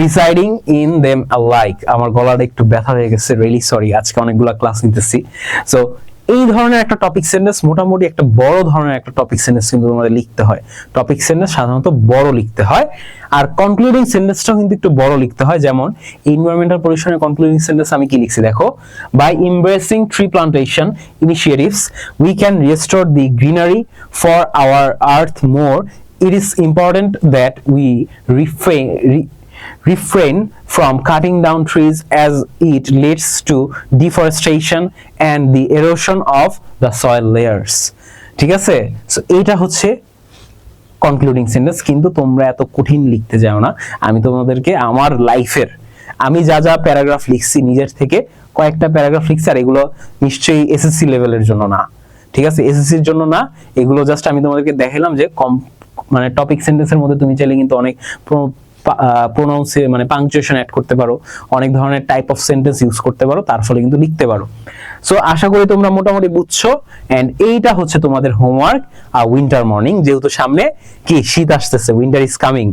residing in them alike। আমার গলাটা একটু ব্যথা হয়ে গেছে, রিয়েলি সরি, আজকে অনেকগুলো ক্লাস নিতেছি। সো এই ধরনের একটা টপিক সেন্টেন্স, মোটামুটি একটা বড় ধরনের একটা টপিক সেন্টেন্স কিন্তু তোমাদের লিখতে হয়। টপিক সেন্টেন্স সাধারণত বড় লিখতে হয়, আর কনক্লুডিং সেন্টেন্সটাও কিন্তু একটু বড় লিখতে হয়। যেমন এনভায়রনমেন্টাল পলিউশনের কনক্লুডিং সেন্টেন্স আমি কি লিখছি দেখো, by embracing tree plantation initiatives we can restore the greenery for our earth more. It is important that we refrain from cutting down trees as it leads to deforestation and the erosion of the soil layers। ঠিক আছে, সো এইটা হচ্ছে কনক্লুডিং সেন্টেন্স। কিন্তু তোমরা এত কঠিন লিখতে যাও না, আমি তোমাদেরকে আমার লাইফের আমি যা যা প্যারাগ্রাফ লিখছি নিজের থেকে কয়েকটা প্যারাগ্রাফ লিখছি, আর এগুলো নিশ্চয়ই এসএসসি লেভেলের জন্য না। ঠিক আছে, এসএসসির জন্য না, এগুলো জাস্ট আমি তোমাদেরকে দেখালাম যে মানে টপিক সেন্টেন্সের মধ্যে তুমি চাইলে কিন্তু অনেক প্রোনাউন্সে মানে পাংচুয়েশন অ্যাড করতে পারো, অনেক ধরনের টাইপ অফ সেন্টেন্স ইউজ করতে পারো, তার ফলে কিন্তু লিখতে পারো। সো আশা করি তোমরা মোটামুটি বুঝছো। এন্ড এইটা হচ্ছে তোমাদের হোমওয়ার্ক। আর উইন্টার মর্নিং, যেহেতু সামনে কি শীত আসতেছে, উইন্টার ইজ কামিং,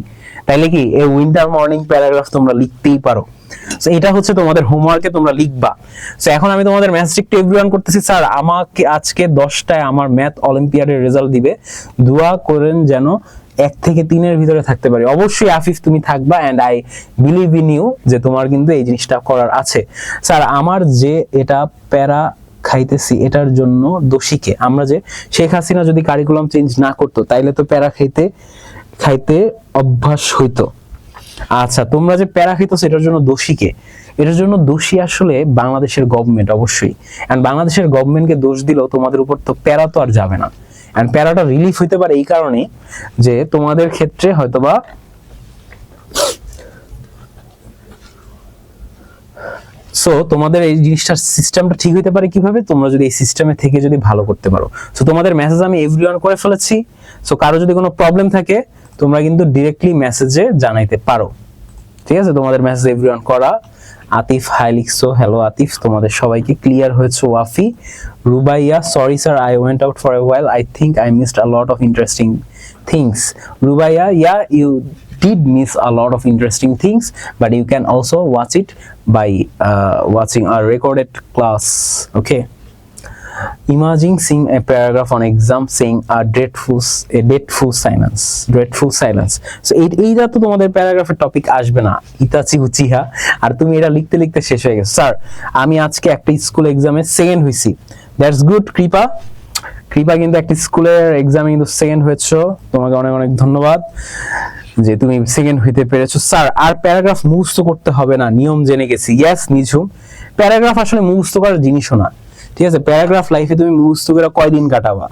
তাইলে কি এই উইন্টার মর্নিং প্যারাগ্রাফ তোমরা লিখতেই পারো। সো এটা হচ্ছে তোমাদের হোমওয়ার্কে তোমরা লিখবা। সো এখন আমি তোমাদের ম্যাথস্টিক টু এভরিওয়ান করতেছি। স্যার, আমাকে আজকে 10টায় আমার ম্যাথ অলিম্পিয়াডের রেজাল্ট দিবে, দোয়া করেন যেন 1 থেকে 3-এর ভিতরে থাকতে পারি। অবশ্যই আফিফ তুমি থাকবা, and I believe in you যে তোমার কিন্তু এই জিনিসটা করার আছে। স্যার, আমার যে এটা প্যারা খাইতেছি এটার জন্য দোষীকে? আমরা যে শেখ হাসিনা যদি কারিকুলাম চেঞ্জ না করতো তাইলে তো প্যারা খাইতে অভ্যাস হইতো। আচ্ছা, তোমরা যে প্যারা খাইতেছো এটার জন্য দোষীকে? এটার জন্য দোষী আসলে বাংলাদেশের গভর্নমেন্ট অবশ্যই। এন্ড বাংলাদেশের গভর্নমেন্টকে দোষ দিলেও তোমাদের উপর তো প্যারা তো আর যাবে না। এন্ড প্যারাটা রিলিফ হইতে পারে এই কারণে যে তোমাদের ক্ষেত্রে হয়তোবা সো তোমাদের এই জিনিসটার সিস্টেমটা ঠিক হইতে পারে কিভাবে, তোমরা যদি এই সিস্টেমে থেকে যদি ভালো করতে পারো। সো তোমাদের মেসেজ আমি এভরিওয়ান করে ফেলেছি। সো কারো যদি কোনো প্রবলেম থাকে তোমরা কিন্তু ডিরেক্টলি মেসেজে জানাইতে পারো, ঠিক আছে? তোমাদের মেসেজ এভরিওয়ান করা। আতিফ হাই লিখছো, হ্যালো আতিফ, তোমাদের সবাইকে ক্লিয়ার হয়েছে। Wafi, Rubaiya, sorry sir I went out for a while, I think I missed a lot of interesting things. Rubaiya, yeah, you did miss a lot of interesting things, but you can also watch it by watching our recorded class. Okay. Imagine seeing a paragraph on exam saying a dreadful silence. So এইটা তো তোমাদের প্যারাগ্রাফের টপিক আসবে না, ইতাচি উচিহা, আর তুমি এটা লিখতে লিখতে শেষ হয়ে গেছো। স্যার আমি আজকে একটা স্কুল এক্সামে সেকেন্ড হইছি। দ্যাটস গুড কৃপা। কৃপা কিন্তু একটা স্কুলের এক্সামে কিন্তু সেকেন্ড হয়েছো, তোমাকে অনেক অনেক ধন্যবাদ যে তুমি সেকেন্ড হইতে পেরেছো। স্যার আর প্যারাগ্রাফ মুখস্থ করতে হবে না, নিয়ম জেনে গেছি। ইয়েস নিঝুম, প্যারাগ্রাফ আসলে মুখস্থ করার জিনিসও না, ঠিক আছে? প্যারাগ্রাফ লাইফে তুমি মুখস্থ করে কয়দিন কাটাবা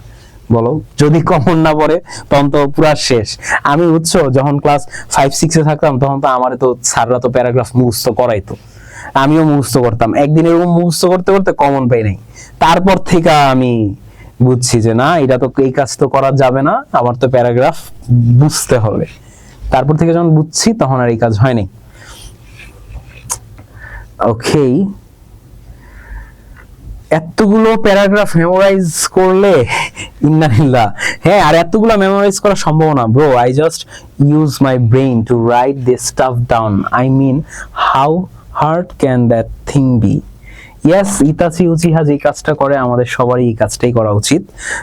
বলো? যদি কমন না পড়ে তখন তো পুরা শেষ। আমি বুঝছো যখন ক্লাস 5-6 থাকতাম তখন তো আমার তো স্যাররা তো প্যারাগ্রাফ মুখস্থ করাইতো, আমিও মুখস্থ করতাম। একদিন এরকম মুখস্থ করতে করতে কমন পাই নাই, তারপর থেকে আমি বুঝছি যে না, এটা তো এই কাজ তো করা যাবে না, আমার তো প্যারাগ্রাফ বুঝতে হবে। তারপর থেকে যখন বুঝছি তখন আর এই কাজ হয়নি। ওকে, এতগুলো প্যারাগ্রাফ মেমোরাইজ করলে ইন্নালিল্লাহ, হ্যাঁ, আর এতগুলো মেমোরাইজ করা সম্ভব না bro. I just use my brain to write this stuff down. I mean how hard can that thing be? Yes, Itachi Uchiha যে কাজটা করে আমাদের সবারই এই কাজটাই করা উচিত।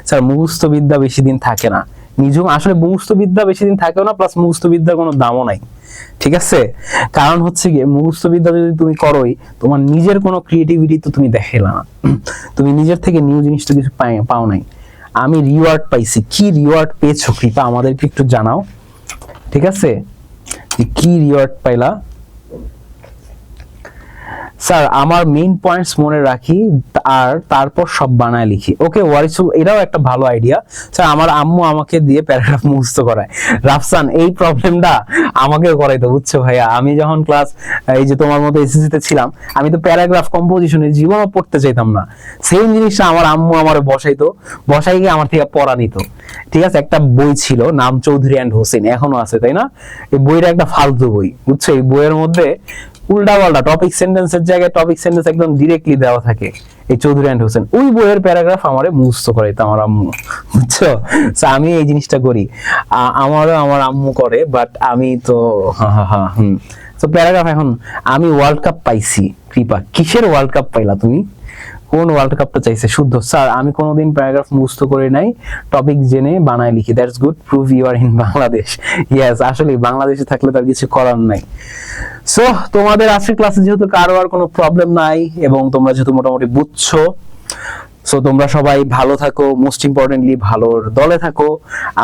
স্যার মুখস্থ বিদ্যা বেশি দিন থাকে না। নিজম, আসলে মুখস্থ বিদ্যা বেশি দিন থাকেও না, প্লাস মুখস্থ বিদ্যার কোনো দামও নাই, ঠিক আছে? কারণ হচ্ছে গিয়ে মুখস্থ বিদ্যা যদি তুমি করোই, তোমার নিজের কোনো ক্রিয়েটিভিটি তো তুমি দেখাইলা না, তুমি নিজের থেকে নিউ জিনিসটা কিছু পাও নাই। আমি রিওয়ার্ড পাইছি। কি রিওয়ার্ড পেয়েছো কৃপা আমাদেরকে একটু জানাও, ঠিক আছে? কি রিওয়ার্ড পাইলা? স্যার আমার মেইন পয়েন্টস মনে রাখি আর তারপর সব বানায় লিখি। ওকে ওয়ারিসুল, এটাও একটা ভালো আইডিয়া। স্যার আমার আম্মু আমাকে দিয়ে প্যারাগ্রাফ মুখস্থ করায়। রাফসান, এই প্রবলেমটা আমাকেও করাইতো, বুঝছো ভাইয়া? আমি যখন ক্লাস এই যে তোমার মতো এসএসসি তে ছিলাম, আমি তো প্যারাগ্রাফ কম্পোজিশনে জীবনও পড়তে চাইতাম না। সেম জিনিসটা আমার আম্মু আমারে বসাই গিয়ে আমার থেকে পড়া নিত, ঠিক আছে? একটা বই ছিল নাম চৌধুরী অ্যান্ড হোসেন, এখনো আছে তাই না? এই বইটা একটা ফালতু বই, বুঝছো? এই বইয়ের মধ্যে উল্টা পাল্টা টপিক সেন্টেন্সের জায়গায় টপিক সেন্টেন্স একদম ডিরেক্টলি দেওয়া থাকে। এই চৌধুরী অ্যান্ড হোসেন, ওই বইয়ের প্যারাগ্রাফ আমারে মুখস্থ করাইতো আমার আম্মু, বুঝছো? আমি এই জিনিসটা করি, আমারও আমার আম্মু করে, বাট আমি তো তো প্যারাগ্রাফ এখন আমি ওয়ার্ল্ড কাপ পাইছি। কৃপা, কিসের ওয়ার্ল্ড কাপ পাইলা তুমি? কোন ওয়ার্ল্ড কাপটা চাইছে? শুদ্ধ, স্যার আমি কোনোদিন প্যারাগ্রাফ মুখস্থ করে নাই, টপিক জেনে বানায় লিখি। That's good, prove you are in Bangladesh. Yes, আসলে বাংলাদেশে থাকলে তার কিছু করার নাই। সো তোমাদের আজকের ক্লাসে যেহেতু কারো আর কোনো প্রবলেম নাই এবং তোমরা যেহেতু মোটামুটি বুঝছো, সো তোমরা সবাই ভালো থাকো, মোস্ট ইম্পর্টেন্টলি ভালোর দলে থাকো।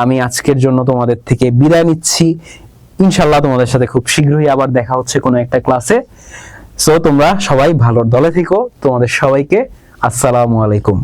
আমি আজকের জন্য তোমাদের থেকে বিদায় নিচ্ছি। ইনশাল্লাহ তোমাদের সাথে খুব শীঘ্রই আবার দেখা হচ্ছে কোনো একটা ক্লাসে। সো তোমরা সবাই ভালোর দলে থেকো। তোমাদের সবাইকে আসসালামু আলাইকুম।